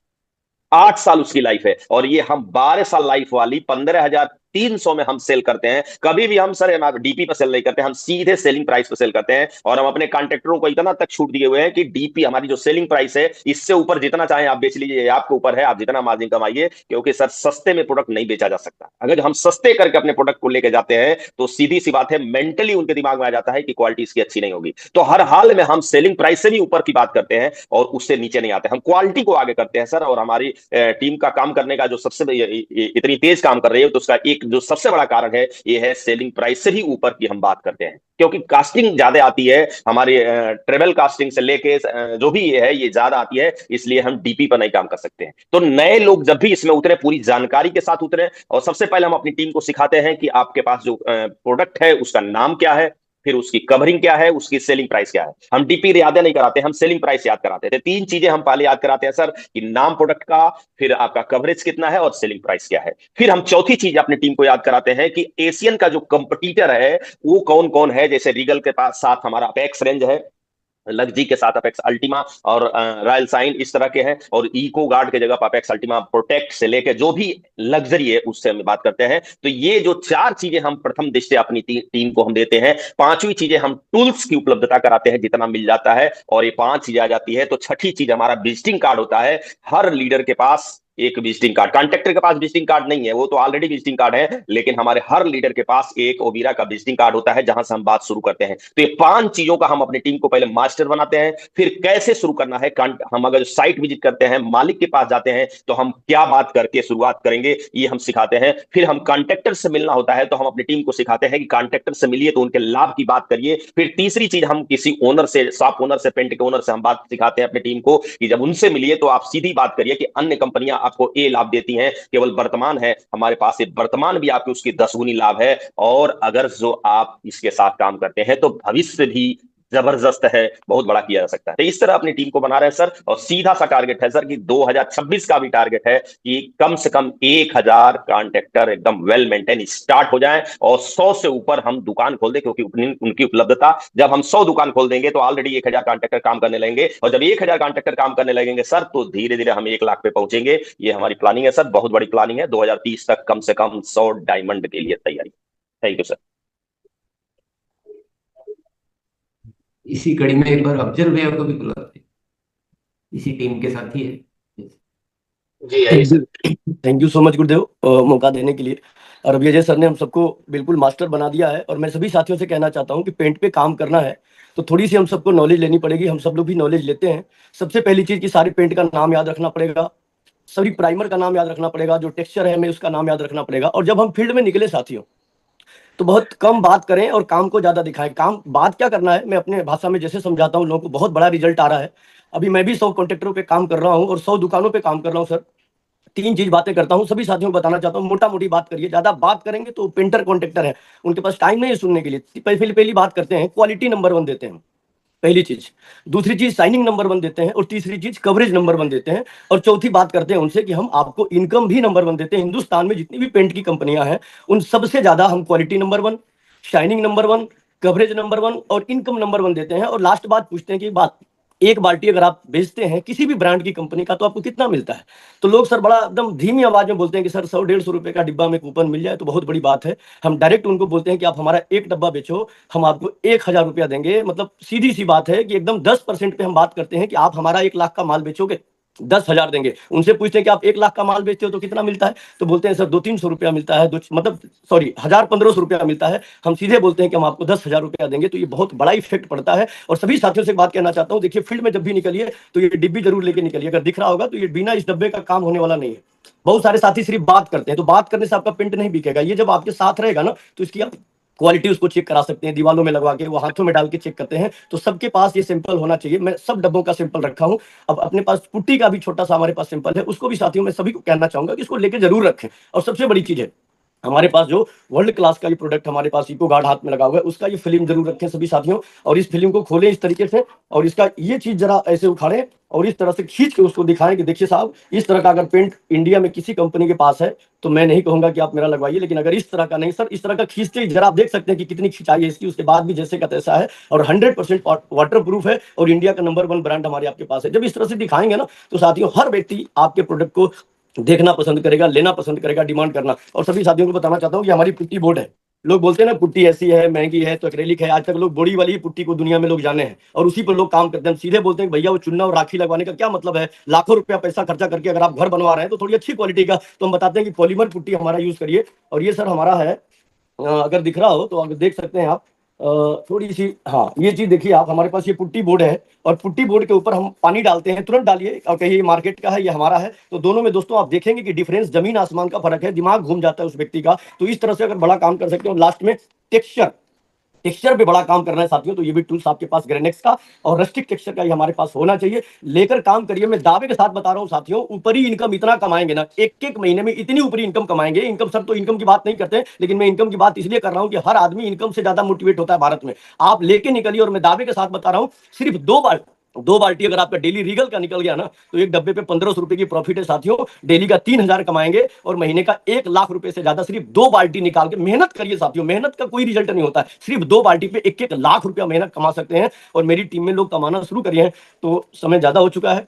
8 साल उसकी लाइफ है। और ये हम 12 साल लाइफ वाली 15,300 में हम सेल करते हैं। कभी भी हम सर डीपी पर सेल नहीं करते, हम सीधे सेलिंग प्राइस पर सेल करते हैं। और हम अपने कॉन्ट्रेक्टरों को इतना तक छूट दिए हुए हैं कि डीपी हमारी जो सेलिंग प्राइस है, इससे ऊपर जितना चाहे आप बेच लीजिए, आपके ऊपर है, आप जितना मार्जिन कमाइए। क्योंकि सर सस्ते में प्रोडक्ट नहीं बेचा जा सकता। अगर हम सस्ते करके अपने प्रोडक्ट को लेके जाते हैं तो सीधी सी बात है, मेंटली उनके दिमाग में आ जाता है कि क्वालिटी इसकी अच्छी नहीं होगी। तो हर हाल में हम सेलिंग प्राइस से भी ऊपर की बात करते हैं और उससे नीचे नहीं आते, हम क्वालिटी को आगे करते हैं सर। और हमारी टीम का काम करने का जो सबसे इतनी तेज काम कर रही है, तो उसका एक एक जो सबसे बड़ा कारण है ये है सेलिंग प्राइस से भी ऊपर की हम बात करते हैं, क्योंकि कास्टिंग ज्यादा आती है हमारी, ट्रेवल कास्टिंग से लेके जो भी ये है ये ज्यादा आती है, इसलिए हम डीपी पर नहीं काम कर सकते हैं। तो नए लोग जब भी इसमें उतरे पूरी जानकारी के साथ उतरे, और सबसे पहले हम अपनी टीम को सिखाते हैं कि आपके पास जो प्रोडक्ट है उसका नाम क्या है, फिर उसकी कवरिंग क्या है, उसकी सेलिंग प्राइस क्या है। हम डीपी याद नहीं कराते, हम सेलिंग प्राइस याद कराते थे। तीन चीजें हम पहले याद कराते हैं सर, कि नाम प्रोडक्ट का, फिर आपका कवरेज कितना है और सेलिंग प्राइस क्या है। फिर हम चौथी चीज अपनी टीम को याद कराते हैं कि एशियन का जो कंपटीटर है वो कौन कौन है। जैसे रीगल के पास साथ हमारा अपेक्स रेंज है, लग्जी के साथ अपेक्स अल्टीमा और रॉयल साइन इस तरह के हैं, और इको गार्ड के जगह पर अपेक्स अल्टीमा प्रोटेक्ट से लेकर जो भी लग्जरी है उससे हम बात करते हैं। तो ये जो चार चीजें हम प्रथम दृष्टि अपनी टीम को हम देते हैं। पांचवी चीजें हम टूल्स की उपलब्धता कराते हैं जितना मिल जाता है, और ये पांच चीजें आ जाती है। तो छठी चीज हमारा विजिटिंग कार्ड होता है। हर लीडर के पास एक विजिटिंग कार्ड, कॉन्ट्रैक्टर के पास विजिटिंग कार्ड नहीं है, वो तो ऑलरेडी विजिटिंग कार्ड है, लेकिन हमारे हर लीडर के पास एक ओबीरा का विजिटिंग कार्ड होता है जहां से हम बात शुरू करते हैं। तो ये पांच चीजों का हम अपनी टीम को पहले मास्टर बनाते हैं। फिर कैसे शुरू करना है, हम अगर साइट विजिट करते हैं, मालिक के पास जाते हैं, तो हम क्या बात करके शुरुआत करेंगे ये हम सिखाते हैं। फिर हम कॉन्ट्रैक्टर से मिलना होता है, तो हम अपनी टीम को सिखाते हैं कि कॉन्ट्रैक्टर से मिलिए तो उनके लाभ की बात करिए। फिर तीसरी चीज हम किसी ओनर से, शॉप ओनर से, पेंट के ओनर से हम बात सिखाते हैं अपनी टीम को कि जब उनसे मिलिए तो आप सीधी बात करिए कि अन्य कंपनियां आपको ए लाभ देती हैं, केवल वर्तमान है, हमारे पास ये वर्तमान भी आपकी उसकी 10 गुनी लाभ है, और अगर जो आप इसके साथ काम करते हैं तो भविष्य भी जबरदस्त है, बहुत बड़ा किया जा सकता है। तो इस तरह अपनी टीम को बना रहे हैं सर, और सीधा सा टारगेट है सर कि 2026 का भी टारगेट है कि कम से कम 1000 कॉन्ट्रैक्टर एकदम वेल मेंटेन स्टार्ट हो जाएं, और 100 से ऊपर हम दुकान खोल दें, क्योंकि उनकी उपलब्धता, जब हम 100 दुकान खोल देंगे तो ऑलरेडी 1000 कॉन्ट्रैक्टर काम करने लगेंगे, और जब 1000 कॉन्ट्रैक्टर काम करने लगेंगे सर तो धीरे धीरे हम 1 लाख पे पहुंचेंगे। ये हमारी प्लानिंग है सर, बहुत बड़ी प्लानिंग है। 2030 तक कम से कम 100 डायमंड के लिए तैयारी। Thank you sir. इसी कड़ी में एक बार अफजल भैया को भी बुलाते हैं, इसी टीम के साथ ही है। जी आइए sir. Thank you so much गुरुदेव मौका देने के लिए। और अभी अजय सर ने हम सबको बिल्कुल मास्टर बना दिया है, और मैं सभी साथियों से कहना चाहता हूँ कि पेंट पे काम करना है तो थोड़ी सी हम सबको नॉलेज लेनी पड़ेगी। हम सब लोग भी नॉलेज लेते हैं। सबसे पहली चीज कि सारे पेंट का नाम याद रखना पड़ेगा, सभी प्राइमर का नाम याद रखना पड़ेगा, जो टेक्सचर है हमें उसका नाम याद रखना पड़ेगा। और जब हम फील्ड में निकले साथियों तो बहुत कम बात करें और काम को ज्यादा दिखाएं। काम बात क्या करना है, मैं अपने भाषा में जैसे समझाता हूँ, लोगों को बहुत बड़ा रिजल्ट आ रहा है। अभी मैं भी 100 कॉन्ट्रैक्टरों पे काम कर रहा हूँ और 100 दुकानों पे काम कर रहा हूँ सर। 3 चीज बातें करता हूँ, सभी साथियों को बताना चाहता हूँ। मोटा मोटी बात करिए, ज्यादा बात करेंगे तो पेंटर कॉन्ट्रैक्टर है, उनके पास टाइम नहीं है सुनने के लिए। पहली बात करते हैं, क्वालिटी नंबर 1 देते हैं, पहली चीज। दूसरी चीज साइनिंग नंबर 1 देते हैं, और तीसरी चीज कवरेज नंबर 1 देते हैं। और चौथी बात करते हैं उनसे कि हम आपको इनकम भी नंबर 1 देते हैं। हिंदुस्तान में जितनी भी पेंट की कंपनियां हैं उन सबसे ज्यादा हम quality number 1, shining number 1, coverage number 1 और इनकम नंबर 1 देते हैं। और लास्ट बात पूछते हैं कि बात, एक बाल्टी अगर आप बेचते हैं किसी भी ब्रांड की कंपनी का तो आपको कितना मिलता है? तो लोग सर बड़ा एकदम धीमी आवाज में बोलते हैं कि सर 100-150 रुपए का डिब्बा में कूपन मिल जाए तो बहुत बड़ी बात है। हम डायरेक्ट उनको बोलते हैं कि आप हमारा एक डब्बा बेचो, हम आपको 1000 रुपया देंगे। मतलब सीधी सी बात है कि एकदम 10% पे हम बात करते हैं कि आप हमारा 1 लाख का माल बेचोगे 10,000 देंगे। उनसे पूछते हैं कि आप 1 लाख का माल बेचते हो तो कितना मिलता है? तो बोलते हैं सर 200-300 रुपया मिलता है, मतलब सॉरी 1000-1500 रुपया मिलता है। हम सीधे बोलते हैं कि हम आपको 10,000 रुपया देंगे। तो ये बहुत बड़ा इफेक्ट पड़ता है। और सभी साथियों से बात कहना चाहता हूँ, देखिए फील्ड में जब भी निकलिए तो ये डिब्बी जरूर लेके निकलिए। अगर दिख रहा होगा तो ये बिना इस डब्बे का काम होने वाला नहीं है। बहुत सारे साथी सिर्फ बात करते हैं, तो बात करने से आपका पेंट नहीं बिकेगा। ये जब आपके साथ रहेगा ना तो इसकी आप क्वालिटी उसको चेक करा सकते हैं, दीवालों में लगवा के, वो हाथों में डाल के चेक करते हैं। तो सबके पास ये सैंपल होना चाहिए। मैं सब डब्बों का सैंपल रखा हूं। अब अपने पास पुट्टी का भी छोटा सा हमारे पास सैंपल है, उसको भी साथियों में सभी को कहना चाहूंगा कि इसको लेके जरूर रखें। और सबसे बड़ी चीज है, हमारे पास जो वर्ल्ड क्लास का ये प्रोडक्ट हमारे पास इको गार्ड हाथ में लगा हुआ है, उसका ये फिल्म जरूर रखें सभी साथियों। और इस फिल्म को खोलें इस तरीके से, और इसका ये चीज जरा ऐसे उखाड़ें और इस तरह से खींच के उसको दिखाएं कि देखिए साहब, इस तरह का अगर पेंट इंडिया में किसी कंपनी के पास है तो मैं नहीं कहूंगा कि आप मेरा लगवाइए, लेकिन अगर इस तरह का नहीं सर, इस तरह का खींचते ही जरा आप देख सकते हैं कि कितनी खिंचाई है इसकी, उसके बाद भी जैसे का तैसा है, और 100% वाटर प्रूफ है, और इंडिया का नंबर 1 ब्रांड हमारे आपके पास है। जब इस तरह से दिखाएंगे ना तो साथियों हर व्यक्ति आपके प्रोडक्ट को देखना पसंद करेगा, लेना पसंद करेगा, डिमांड करना। और सभी साथियों को बताना चाहता हूँ कि हमारी पुट्टी बोर्ड है। लोग बोलते हैं ना पुट्टी ऐसी है, महंगी है, तो एक्रेलिक है। आज तक लोग बोड़ी वाली पुट्टी को दुनिया में लोग जाने हैं और उसी पर लोग काम करते हैं। सीधे बोलते हैं भैया वो चुन्ना और राखी लगवाने का क्या मतलब है? लाखों रुपया पैसा खर्चा करके अगर आप घर बनवा रहे हैं तो थोड़ी अच्छी क्वालिटी का, तो हम बताते हैं कि पॉलीमर पुट्टी हमारा यूज करिए। और ये सर हमारा है, अगर दिख रहा हो तो अगर देख सकते हैं आप, थोड़ी सी, हाँ ये चीज देखिए आप, हमारे पास ये पुट्टी बोर्ड है और पुट्टी बोर्ड के ऊपर हम पानी डालते हैं, तुरंत डालिए और कहिए ये मार्केट का है ये हमारा है, तो दोनों में दोस्तों आप देखेंगे कि डिफरेंस जमीन आसमान का फर्क है, दिमाग घूम जाता है उस व्यक्ति का। तो इस तरह से अगर बड़ा काम कर सकते हो। लास्ट में टेक्सचर टेक्सचर पे बड़ा काम करना है साथियों, तो ये भी टूल्स आपके पास ग्रेनेक्स का और रस्टिक टेक्सचर का ही हमारे पास होना चाहिए। लेकर काम करिए, मैं दावे के साथ बता रहा हूं साथियों, ऊपरी इनकम इतना कमाएंगे ना, एक एक महीने में इतनी ऊपरी इनकम कमाएंगे। इनकम, सब तो इनकम की बात नहीं करते, लेकिन मैं इनकम की बात इसलिए कर रहा हूं कि हर आदमी इनकम से ज्यादा मोटिवेट होता है भारत में। आप लेके निकलिए, और मैं दावे के साथ बता रहा हूं, सिर्फ 2 बाल्टी अगर आपका डेली रीगल का निकल गया ना, तो एक डब्बे पे 1500 रुपए की प्रॉफिट है साथियों। डेली का 3000 कमाएंगे और महीने का 1 लाख रुपए से ज्यादा सिर्फ 2 बाल्टी निकाल के। मेहनत करिए साथियों, मेहनत का कोई रिजल्ट नहीं होता है, सिर्फ 2 बाल्टी पे 1-1 लाख रुपया मेहनत कमा सकते हैं। और मेरी टीम में लोग कमाना शुरू करिए हैं। तो समय ज्यादा हो चुका है,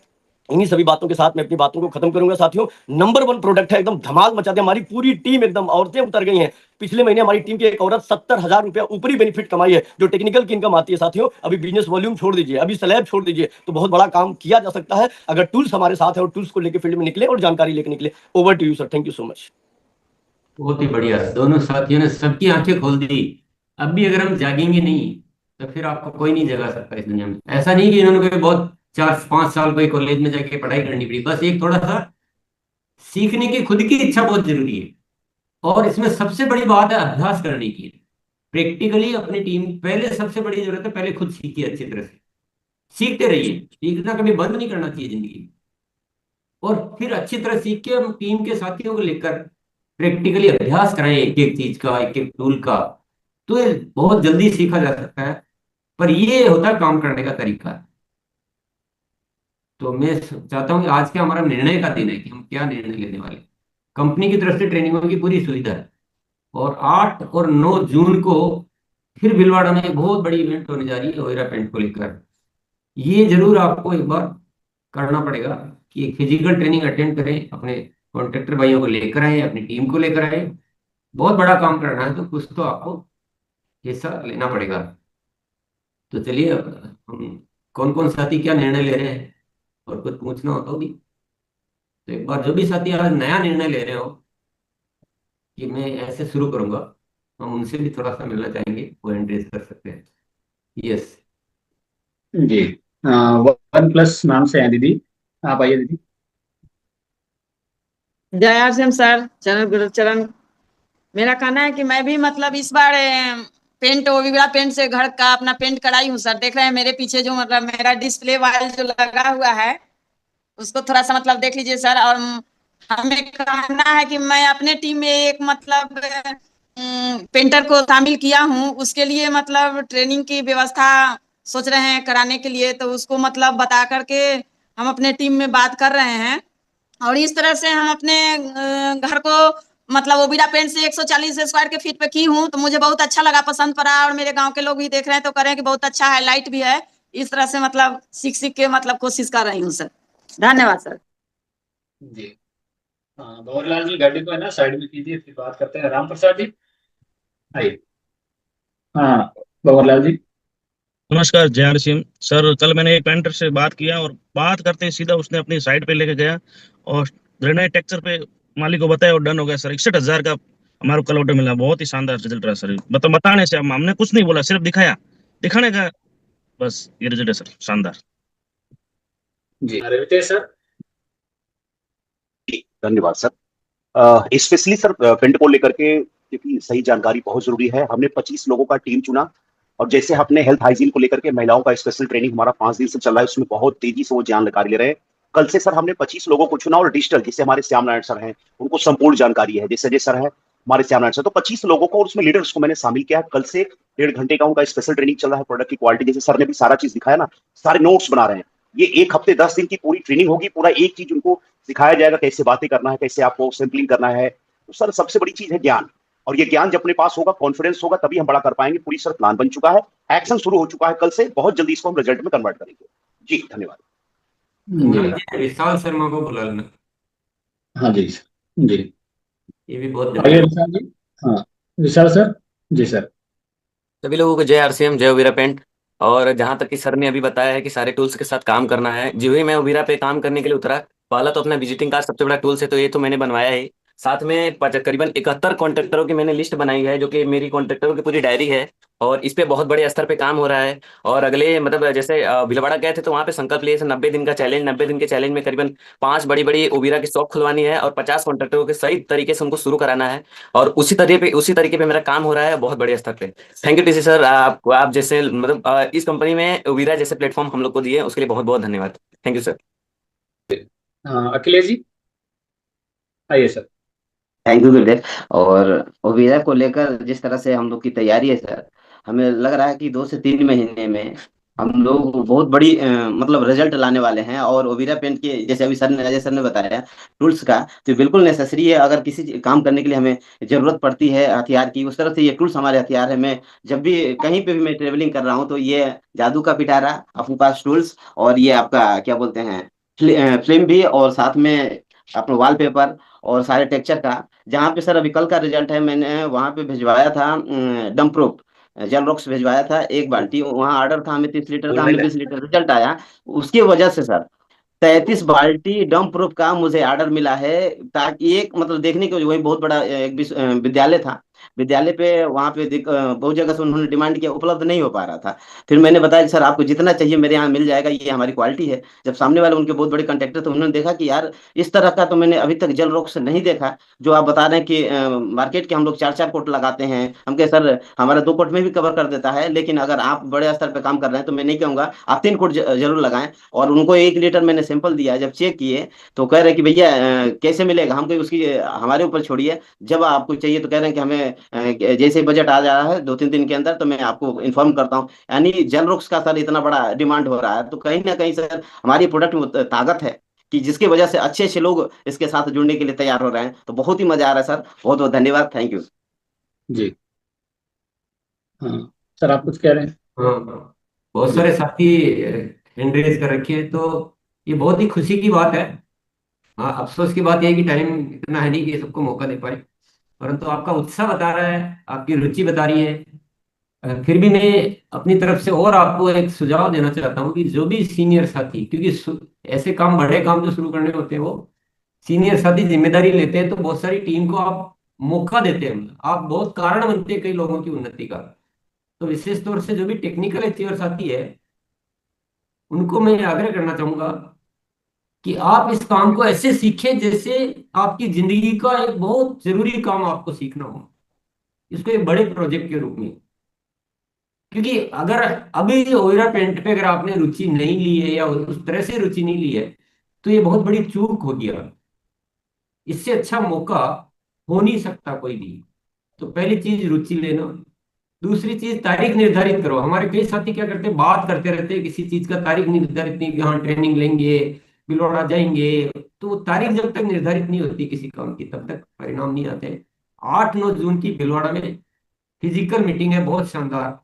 इन्हीं सभी बातों के साथ मैं अपनी बातों को खत्म करूंगा साथियों। नंबर 1 प्रोडक्ट है, एकदम धमाल मचा दे, हमारी पूरी टीम एकदम, औरतें उतर गई हैं। पिछले महीने हमारी टीम की एक औरत 70,000 रुपया ऊपरी बेनिफिट कमाई है, जो टेक्निकल की इनकम आती है साथियों। अभी बिजनेस वॉल्यूम छोड़ दीजिए, अभी स्लैब छोड़ दीजिए, तो बहुत बड़ा काम किया जा सकता है अगर टूल्स हमारे साथ है और टूल्स को लेकर फील्ड में निकले और जानकारी लेकर निकले। Over to you sir, thank you so much. बहुत ही बढ़िया, दोनों साथियों ने सबकी आंखें खोल दी। अब भी अगर हम जागेंगे नहीं तो फिर आपको कोई नहीं जगा सकता इस दुनिया में। ऐसा नहीं कि इन्होंने कोई बहुत 4-5 साल कोई कॉलेज में जाके पढ़ाई करनी पड़ी, बस एक थोड़ा सा सीखने की खुद की इच्छा बहुत जरूरी है। और इसमें सबसे बड़ी बात है अभ्यास करने की, प्रैक्टिकली अपनी टीम। पहले सबसे बड़ी जरूरत है, पहले खुद सीखिए, अच्छी तरह से सीखते रहिए, सीखना कभी बंद नहीं करना चाहिए जिंदगी में। और फिर अच्छी तरह सीख के हम टीम के साथियों को लेकर प्रैक्टिकली अभ्यास कराएं, एक एक चीज का, एक एक टूल का, तो ये बहुत जल्दी सीखा जा सकता है। पर ये होता है काम करने का तरीका। तो मैं चाहता हूँ कि आज का हमारा निर्णय का दिन है कि हम क्या निर्णय लेने वाले। कंपनी की तरफ से ट्रेनिंगों की पूरी सुविधा है, और 8 और 9 जून को फिर भीलवाड़ा में एक बहुत बड़ी इवेंट होने जा रही है ओयरा पेंट को लेकर। ये जरूर आपको एक बार करना पड़ेगा कि एक फिजिकल ट्रेनिंग अटेंड करें, अपने कॉन्ट्रैक्टर भाइयों को लेकर आए, अपनी टीम को लेकर आए। बहुत बड़ा काम करना है तो कुछ तो आपको हिस्सा लेना पड़ेगा। तो चलिए, अब हम कौन कौन साथी क्या निर्णय ले रहे हैं और कुछ पूछना हो तो भी, तो एक बार जो भी साथी आज नया निर्णय ले रहे हो कि मैं ऐसे शुरू करूंगा, हम उनसे भी थोड़ा सा मिलना चाहेंगे, वो एंट्रेस कर सकते हैं। यस। जी, वन प्लस नाम से है दीदी, आप आइए दीदी। जय आरसीएम सर, चरण गुरुचरण। मेरा कहना है कि मैं भी मतलब इस बार पेंट, ओविरा पेंट से घर का अपना पेंट कराई हूँ सर। देख रहे हैं मेरे पीछे जो मतलब मेरा डिस्प्ले वाल जो लगा हुआ है, उसको थोड़ा सा मतलब देख लीजिए सर। और हमें कहना है कि मैं अपने टीम में एक मतलब पेंटर को शामिल किया हूँ, उसके लिए मतलब ट्रेनिंग की व्यवस्था सोच रहे हैं कराने के लिए। तो उसको मतलब बता करके हम अपने टीम में बात कर रहे हैं, और इस तरह से हम अपने घर को मतलब ओबिरा पेंट से 140 स्क्वायर के फीट पे की हूँ। तो मुझे बहुत अच्छा लगा, पसंद पड़ा, और मेरे गांव के लोग भी देख रहे हैं तो कह रहे हैं कि बहुत अच्छा है, लाइट भी है। इस तरह से मतलब सीख सीख के मतलब कोशिश कर रही हूँ सर। धन्यवाद सर। जी, हाँ भंवरलाल जी, गाड़ी को है ना साइड में कीजिए, फिर बात करते हैं। राम प्रसाद जी आइए। हाँ भंवरलाल जी। नमस्कार जय हर सिंह सर। कल मैंने एक पेंटर से बात किया और बात करते ही सीधा उसने अपनी साइड पे लेके गया और ग्रेनाइट टेक्सचर पे मालिक को बताया और डन हो गया सर। 61,000 का हमारे को कल ऑर्डर मिला। बहुत ही शानदार रिजल्ट रहा सर। मतलब बताने से हमने कुछ नहीं बोला, सिर्फ दिखाया, दिखाने का बस ये रिजल्ट है सर, शानदार। जी रितेश सर। धन्यवाद सर। स्पेशली सर पेंट को लेकर के, क्योंकि सही जानकारी बहुत जरूरी है। हमने 25 लोगों का टीम चुना, और जैसे हमने हेल्थ हाइजीन को लेकर के महिलाओं का स्पेशल ट्रेनिंग हमारा 5 दिन से चल रहा है, उसमें बहुत तेजी से वो जानकारी ले रहे हैं। कल से सर हमने 25 लोगों को चुना, और डिजिटल जैसे हमारे श्याम नारायण सर हैं, उनको संपूर्ण जानकारी है। जैसे सर है हमारे श्याम नारायण सर, तो 25 लोगों को और उसमें लीडर्स को मैंने शामिल किया। कल से 1.5 घंटे का उनका स्पेशल ट्रेनिंग चल रहा है। प्रोडक्ट की क्वालिटी, जैसे सर ने भी सारा चीज दिखाया ना, सारे नोट्स बना रहे हैं। ये 1 हफ्ते 10 दिन की पूरी ट्रेनिंग होगी। पूरा एक चीज उनको सिखाया जाएगा, कैसे बातें करना है, कैसे आपको सैंपलिंग करना है। तो सर सबसे बड़ी चीज है ज्ञान, और ये ज्ञान जब अपने पास होगा, कॉन्फिडेंस होगा, तभी हम बड़ा कर पाएंगे। पूरी सर प्लान बन चुका है, एक्शन शुरू हो चुका है। कल से बहुत जल्दी इसको हम रिजल्ट में कन्वर्ट करेंगे। जी धन्यवाद। विशाल शर्मा को बुला लेना। हाँ जी जी, ये भी बहुत आइए विशाल जी। हाँ विशाल सर। जी सर। सभी लोगों को जय आरसीएम, जय ओबिरा पेंट। और जहां तक कि सर ने अभी बताया है कि सारे टूल्स के साथ काम करना है, जो ही मैं ओबिरा पे काम करने के लिए उतरा, पहला तो अपना विजिटिंग कार्ड सबसे बड़ा टूल्स है, तो ये तो मैंने बनवाया ही। साथ में करीबन 71 कॉन्ट्रैक्टरों की मैंने लिस्ट बनाई है, जो कि मेरी कॉन्ट्रैक्टरों की पूरी डायरी है। और इस पे बहुत बड़े स्तर पे काम हो रहा है। और अगले मतलब जैसे भीलवाड़ा गए थे तो वहाँ पे संकल्प लिए थे 90 दिन का चैलेंज। 90 दिन के चैलेंज में करीबन 5 बड़ी बड़ी ओबीरा की शॉप खुलवानी है और 50 कॉन्ट्रैक्टरों के सही तरीके से उनको शुरू कराना है। और उसी तरीके पे मेरा काम हो रहा है बहुत बड़े स्तर पे। थैंक यू टीसी सर, आप जैसे मतलब इस कंपनी में ओबीरा जैसे प्लेटफॉर्म हम लोग को दिए, उसके लिए बहुत बहुत धन्यवाद। Thank you sir. Akhilesh ji आइए सर। थैंक यू गुरुदेव। और ओविरा को लेकर जिस तरह से हम लोग की तैयारी है सर, हमें लग रहा है कि 2 से 3 महीने में हम लोग बहुत बड़ी मतलब रिजल्ट लाने वाले हैं। और ओविरा पेंट के जैसे अभी सर ने अजय सर ने बताया टूल्स का, तो बिल्कुल नेसेसरी है। अगर किसी काम करने के लिए हमें जरूरत पड़ती है हथियार की, उस तरह से ये टूल्स हमारे हथियार है। मैं जब भी कहीं पे भी मैं ट्रेवलिंग कर रहा हूँ तो ये जादू का पिटारा अपने पास टूल्स, और ये आपका क्या बोलते हैं फिल्म भी, और साथ में अपना वॉलपेपर और सारे टेक्चर का। जहाँ पे सर अभी कल का रिजल्ट है, मैंने वहाँ पे भिजवाया था डम प्रूफ जेल रॉक्स भिजवाया था 1 बाल्टी। वहाँ ऑर्डर था हमें 30 लीटर का, हमें 20 लीटर रिजल्ट आया। उसकी वजह से सर 33 बाल्टी डम प्रूफ का मुझे ऑर्डर मिला है। ताकि एक मतलब देखने को वही बहुत बड़ा एक विद्यालय था। विद्यालय पे वहाँ पे बहुत जगह से उन्होंने डिमांड किया, उपलब्ध नहीं हो पा रहा था। फिर मैंने बताया कि सर आपको जितना चाहिए मेरे यहाँ मिल जाएगा, ये हमारी क्वालिटी है। जब सामने वाले उनके बहुत बड़े कंट्रैक्टर थे, उन्होंने देखा कि यार इस तरह का तो मैंने अभी तक जल रोक से नहीं देखा। जो आप बता रहे हैं कि मार्केट के हम लोग 4-4 कोट लगाते हैं, हम कहे सर हमारा 2 कोट में भी कवर कर देता है। लेकिन अगर आप बड़े स्तर पर काम कर रहे हैं तो मैं नहीं कहूंगा, आप 3 कोट जरूर लगाएं। और उनको 1 लीटर मैंने सैंपल दिया, जब चेक किए तो कह रहे कि भैया कैसे मिलेगा। हम कहे उसकी हमारे ऊपर छोड़िए, जब आपको चाहिए तो कह रहे हैं कि हमें जैसे बजट आ जा रहा है 2-3 दिन के अंदर तो मैं आपको इन्फॉर्म करता हूँ। यानी जेल रोक्स का सर इतना बड़ा डिमांड हो रहा है, तो कहीं ना कहीं सर हमारी प्रोडक्ट में ताकत है कि जिसकी वजह से अच्छे अच्छे लोग इसके साथ जुड़ने के लिए तैयार हो रहे हैं। तो बहुत ही मजा आ रहा है सर, बहुत बहुत धन्यवाद, थैंक यू। जी हाँ सर, आप कुछ कह रहे हैं? हाँ हाँ। बहुत जी सारे साथी हैंड रेज कर रखे हैं, तो ये बहुत ही खुशी की बात है। हाँ, अफसोस की बात यह है कि टाइम इतना है नहीं कि सबको मौका दे पाए। परंतु आपका उत्साह बता रहा है, आपकी रुचि बता रही है। फिर भी मैं अपनी तरफ से और आपको एक सुझाव देना चाहता हूँ कि जो भी सीनियर साथी, क्योंकि ऐसे काम बड़े काम जो शुरू करने होते हैं वो सीनियर साथी जिम्मेदारी लेते हैं, तो बहुत सारी टीम को आप मौका देते हैं, आप बहुत कारण बनते हैं कई लोगों की उन्नति का। तो विशेष तौर से जो भी टेक्निकल अचीवर साथी है, उनको मैं आग्रह करना चाहूंगा कि आप इस काम को ऐसे सीखें जैसे आपकी जिंदगी का एक बहुत जरूरी काम आपको सीखना हो, इसको एक बड़े प्रोजेक्ट के रूप में। क्योंकि अगर अभी ओयरा पेंट पे अगर आपने रुचि नहीं ली है या उस तरह से रुचि नहीं ली है, तो ये बहुत बड़ी चूक होगी। अब इससे अच्छा मौका हो नहीं सकता कोई भी। तो पहली चीज रुचि लेना। दूसरी चीज तारीख निर्धारित करो। हमारे कई साथी क्या करते हैं, बात करते रहते हैं किसी चीज का, तारीख निर्धारित नहीं कि हाँ ट्रेनिंग लेंगे, बिलौड़ा जाएंगे। तो वो तारीख जब तक निर्धारित नहीं होती किसी काम की, तब तक परिणाम नहीं आते। 8-9 जून की बिलवाड़ा में फिजिकल मीटिंग है, बहुत शानदार।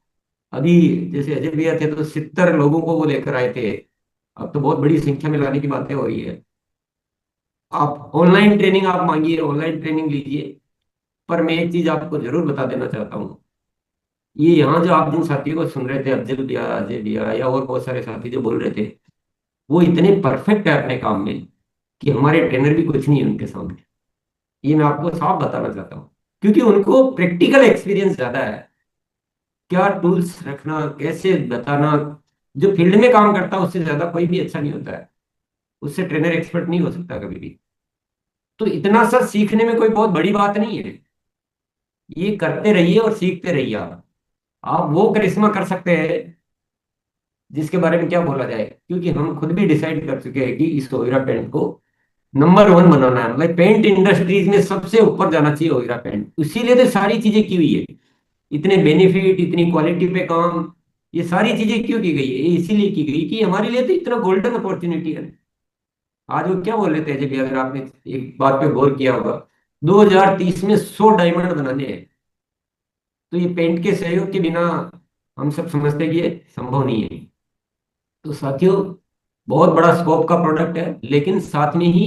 अभी जैसे अजय भैया थे तो 70 लोगों को वो लेकर आए थे। अब तो बहुत बड़ी संख्या में लाने की बातें हो रही है। आप ऑनलाइन ट्रेनिंग आप मांगिए, ऑनलाइन ट्रेनिंग लीजिए। पर मैं एक चीज आपको जरूर बता देना चाहता हूँ, ये यहाँ जो आप जिन साथियों को सुन रहे थे, अफजल भैया, अजय भैया या और बहुत सारे साथी जो बोल रहे थे, वो इतने परफेक्ट है अपने काम में कि हमारे ट्रेनर भी कुछ नहीं है उनके सामने। ये मैं आपको साफ बताना चाहता हूँ, क्योंकि उनको प्रैक्टिकल एक्सपीरियंस ज्यादा है। क्या टूल्स रखना, कैसे बताना, जो फील्ड में काम करता है उससे ज्यादा कोई भी अच्छा नहीं होता है। उससे ट्रेनर एक्सपर्ट नहीं हो सकता कभी भी। तो इतना सा सीखने में कोई बहुत बड़ी बात नहीं है। ये करते रहिए और सीखते रहिए। आप वो करिश्मा कर सकते हैं जिसके बारे में क्या बोला जाए, क्योंकि हम खुद भी डिसाइड कर चुके हैं कि इस ओयरा पेंट को नंबर 1 बनाना है। मतलब पेंट इंडस्ट्रीज में सबसे ऊपर जाना चाहिए ओयरा पेंट। इसीलिए तो सारी चीजें की हुई है, इतने बेनिफिट, इतनी क्वालिटी पे काम, ये सारी चीजें क्यों की गई है? ये इसीलिए की गई कि हमारे लिए तो इतना गोल्डन अपॉर्चुनिटी है। आज वो क्या बोल रहे थे जब, अगर आपने एक बात पे गौर किया होगा, 2030 में 100 डायमंड बनाने हैं। तो ये पेंट के सहयोग के बिना हम सब समझते हैं कि ये संभव नहीं है। तो साथियों, बहुत बड़ा स्कोप का प्रोडक्ट है, लेकिन साथ में ही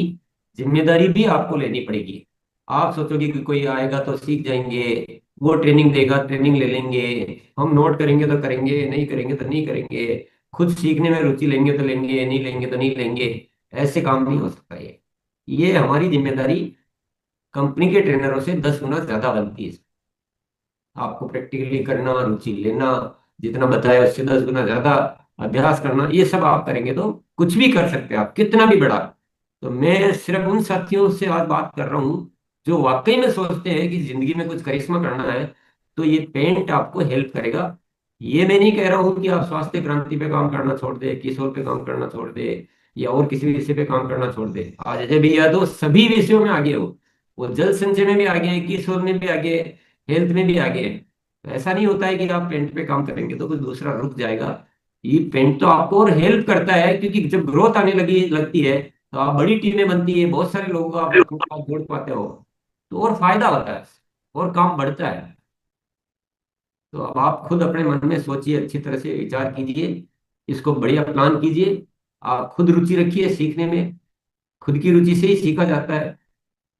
जिम्मेदारी भी आपको लेनी पड़ेगी। आप सोचोगे कि कोई आएगा तो सीख जाएंगे, वो ट्रेनिंग देगा ट्रेनिंग ले लेंगे, हम नोट करेंगे तो करेंगे, नहीं करेंगे तो नहीं करेंगे, खुद सीखने में रुचि लेंगे तो लेंगे, नहीं लेंगे तो नहीं लेंगे। ऐसे काम नहीं हो सकता। ये हमारी जिम्मेदारी कंपनी के ट्रेनरों से 10 गुना ज्यादा बनती है। आपको प्रैक्टिकली करना, रुचि लेना, जितना बताया उससे 10 गुना ज्यादा अभ्यास करना, ये सब आप करेंगे तो कुछ भी कर सकते हैं आप, कितना भी बड़ा। तो मैं सिर्फ उन साथियों से आज बात कर रहा हूँ जो वाकई में सोचते हैं कि जिंदगी में कुछ करिश्मा करना है, तो ये पेंट आपको हेल्प करेगा। ये मैं नहीं कह रहा हूँ कि आप स्वास्थ्य क्रांति पे काम करना छोड़ दे, किशोर पे काम करना छोड़ दे, या और किसी विषय पे काम करना छोड़ दे। आज अजय भैया तो सभी विषयों में आगे हो, वो जल संचय में भी आगे हैं, किशोर में भी आगे, हेल्थ में भी आगे हैं। तो ऐसा नहीं होता है कि आप पेंट पे काम करेंगे तो कुछ दूसरा रुक जाएगा। ये पेंट तो आपको और हेल्प करता है, क्योंकि जब ग्रोथ आने लगती है तो आप बड़ी टीमें बनती है, बहुत सारे लोगों को आप अपने साथ जोड़ पाते हो, तो और फायदा होता है और काम बढ़ता है। तो अब आप खुद अपने मन में सोचिए, अच्छी तरह से विचार कीजिए, इसको बढ़िया प्लान कीजिए। आप खुद रुचि रखिए सीखने में, खुद की रुचि से ही सीखा जाता है।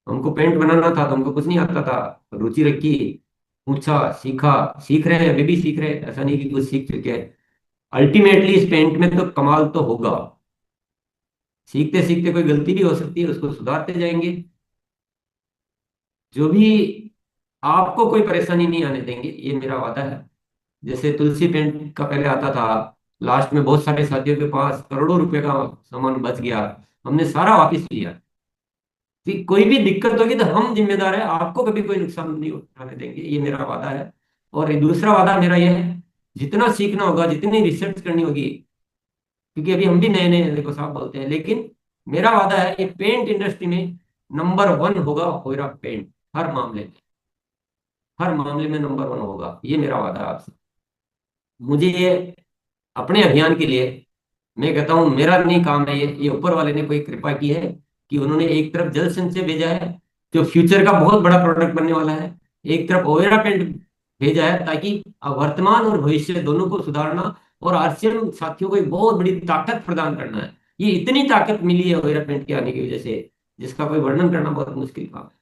हमको पेंट बनाना था तो हमको कुछ नहीं आता था, रुचि रखी, पूछा, सीखा, सीख रहे हैं, अभी भी सीख रहे हैं, ऐसा नहीं कि कुछ सीख चुके हैं। अल्टीमेटली इस पेंट में तो कमाल तो होगा। सीखते सीखते कोई गलती भी हो सकती है, उसको सुधारते जाएंगे। जो भी, आपको कोई परेशानी नहीं आने देंगे, ये मेरा वादा है। जैसे तुलसी पेंट का पहले आता था, लास्ट में बहुत सारे साथियों के पास करोड़ों रुपए का सामान बच गया, हमने सारा वापस लिया। कि कोई भी दिक्कत होगी तो हम जिम्मेदार है, आपको कभी कोई नुकसान नहीं उठाने देंगे, ये मेरा वादा है। और ये दूसरा वादा मेरा यह है, जितना सीखना होगा, जितनी रिसर्च करनी होगी, क्योंकि अभी हम भी नए नए देखो साहब बोलते हैं, लेकिन मेरा वादा है कि पेंट इंडस्ट्री में नंबर 1 होगा होयरा पेंट। हर मामले में, हर मामले में नंबर 1 होगा, ये मेरा वादा है आपसे। मुझे ये अपने अभियान के लिए, मैं कहता हूँ मेरा नहीं काम है, ये ऊपर वाले ने कोई कृपा की है कि उन्होंने एक तरफ जल संचय भेजा है जो फ्यूचर का बहुत बड़ा प्रोडक्ट बनने वाला है, एक तरफ ओवेरा पेंट भेजा है ताकि वर्तमान और भविष्य दोनों को सुधारना और आरसीएम साथियों को एक बहुत बड़ी ताकत प्रदान करना है। ये इतनी ताकत मिली है ओवेरा पेंट के आने की वजह से, जिसका कोई वर्णन करना बहुत मुश्किल काम है।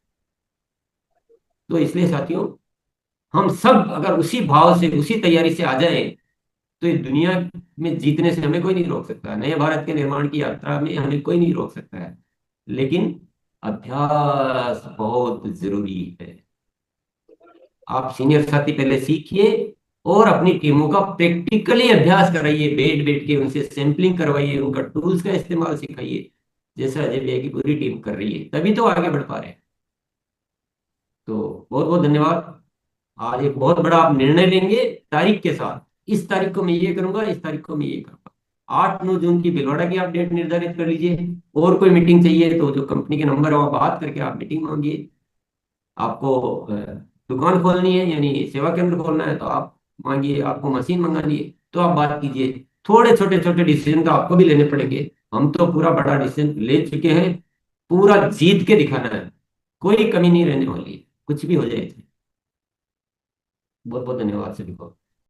तो इसलिए साथियों, हम सब अगर उसी भाव से, उसी तैयारी से आ जाए, तो इस दुनिया में जीतने से हमें कोई नहीं रोक सकता। नए भारत के निर्माण की यात्रा में हमें कोई नहीं रोक सकता है, लेकिन अभ्यास बहुत जरूरी है। आप सीनियर साथी पहले सीखिए और अपनी टीमों का प्रैक्टिकली अभ्यास कराइए, बैठ बैठ के उनसे सैंपलिंग करवाइए, उनका टूल्स का इस्तेमाल सिखाइए, जैसा अजय भैया की पूरी टीम कर रही है, तभी तो आगे बढ़ पा रहे हैं। तो बहुत बहुत धन्यवाद। आज एक बहुत बड़ा आप निर्णय लेंगे तारीख के साथ, इस तारीख को मैं ये करूंगा, इस तारीख को मैं ये करूंगा। 8-9 जून की भिलवाड़ा की आप डेट निर्धारित कर लीजिए। और कोई मीटिंग चाहिए तो जो कंपनी के नंबर है वहाँ बात करके आप मीटिंग मांगिए। आपको दुकान खोलनी है, यानी सेवा केंद्र खोलना है, तो आप मांगिए। आपको मशीन मंगानी है तो आप बात कीजिए। थोड़े छोटे छोटे डिसीजन तो आपको भी लेने पड़ेंगे, हम तो पूरा बड़ा डिसीजन ले चुके हैं। पूरा जीत के दिखाना है, कोई कमी नहीं रहने वाली है, कुछ भी हो जाए। बहुत बहुत धन्यवाद सभी को।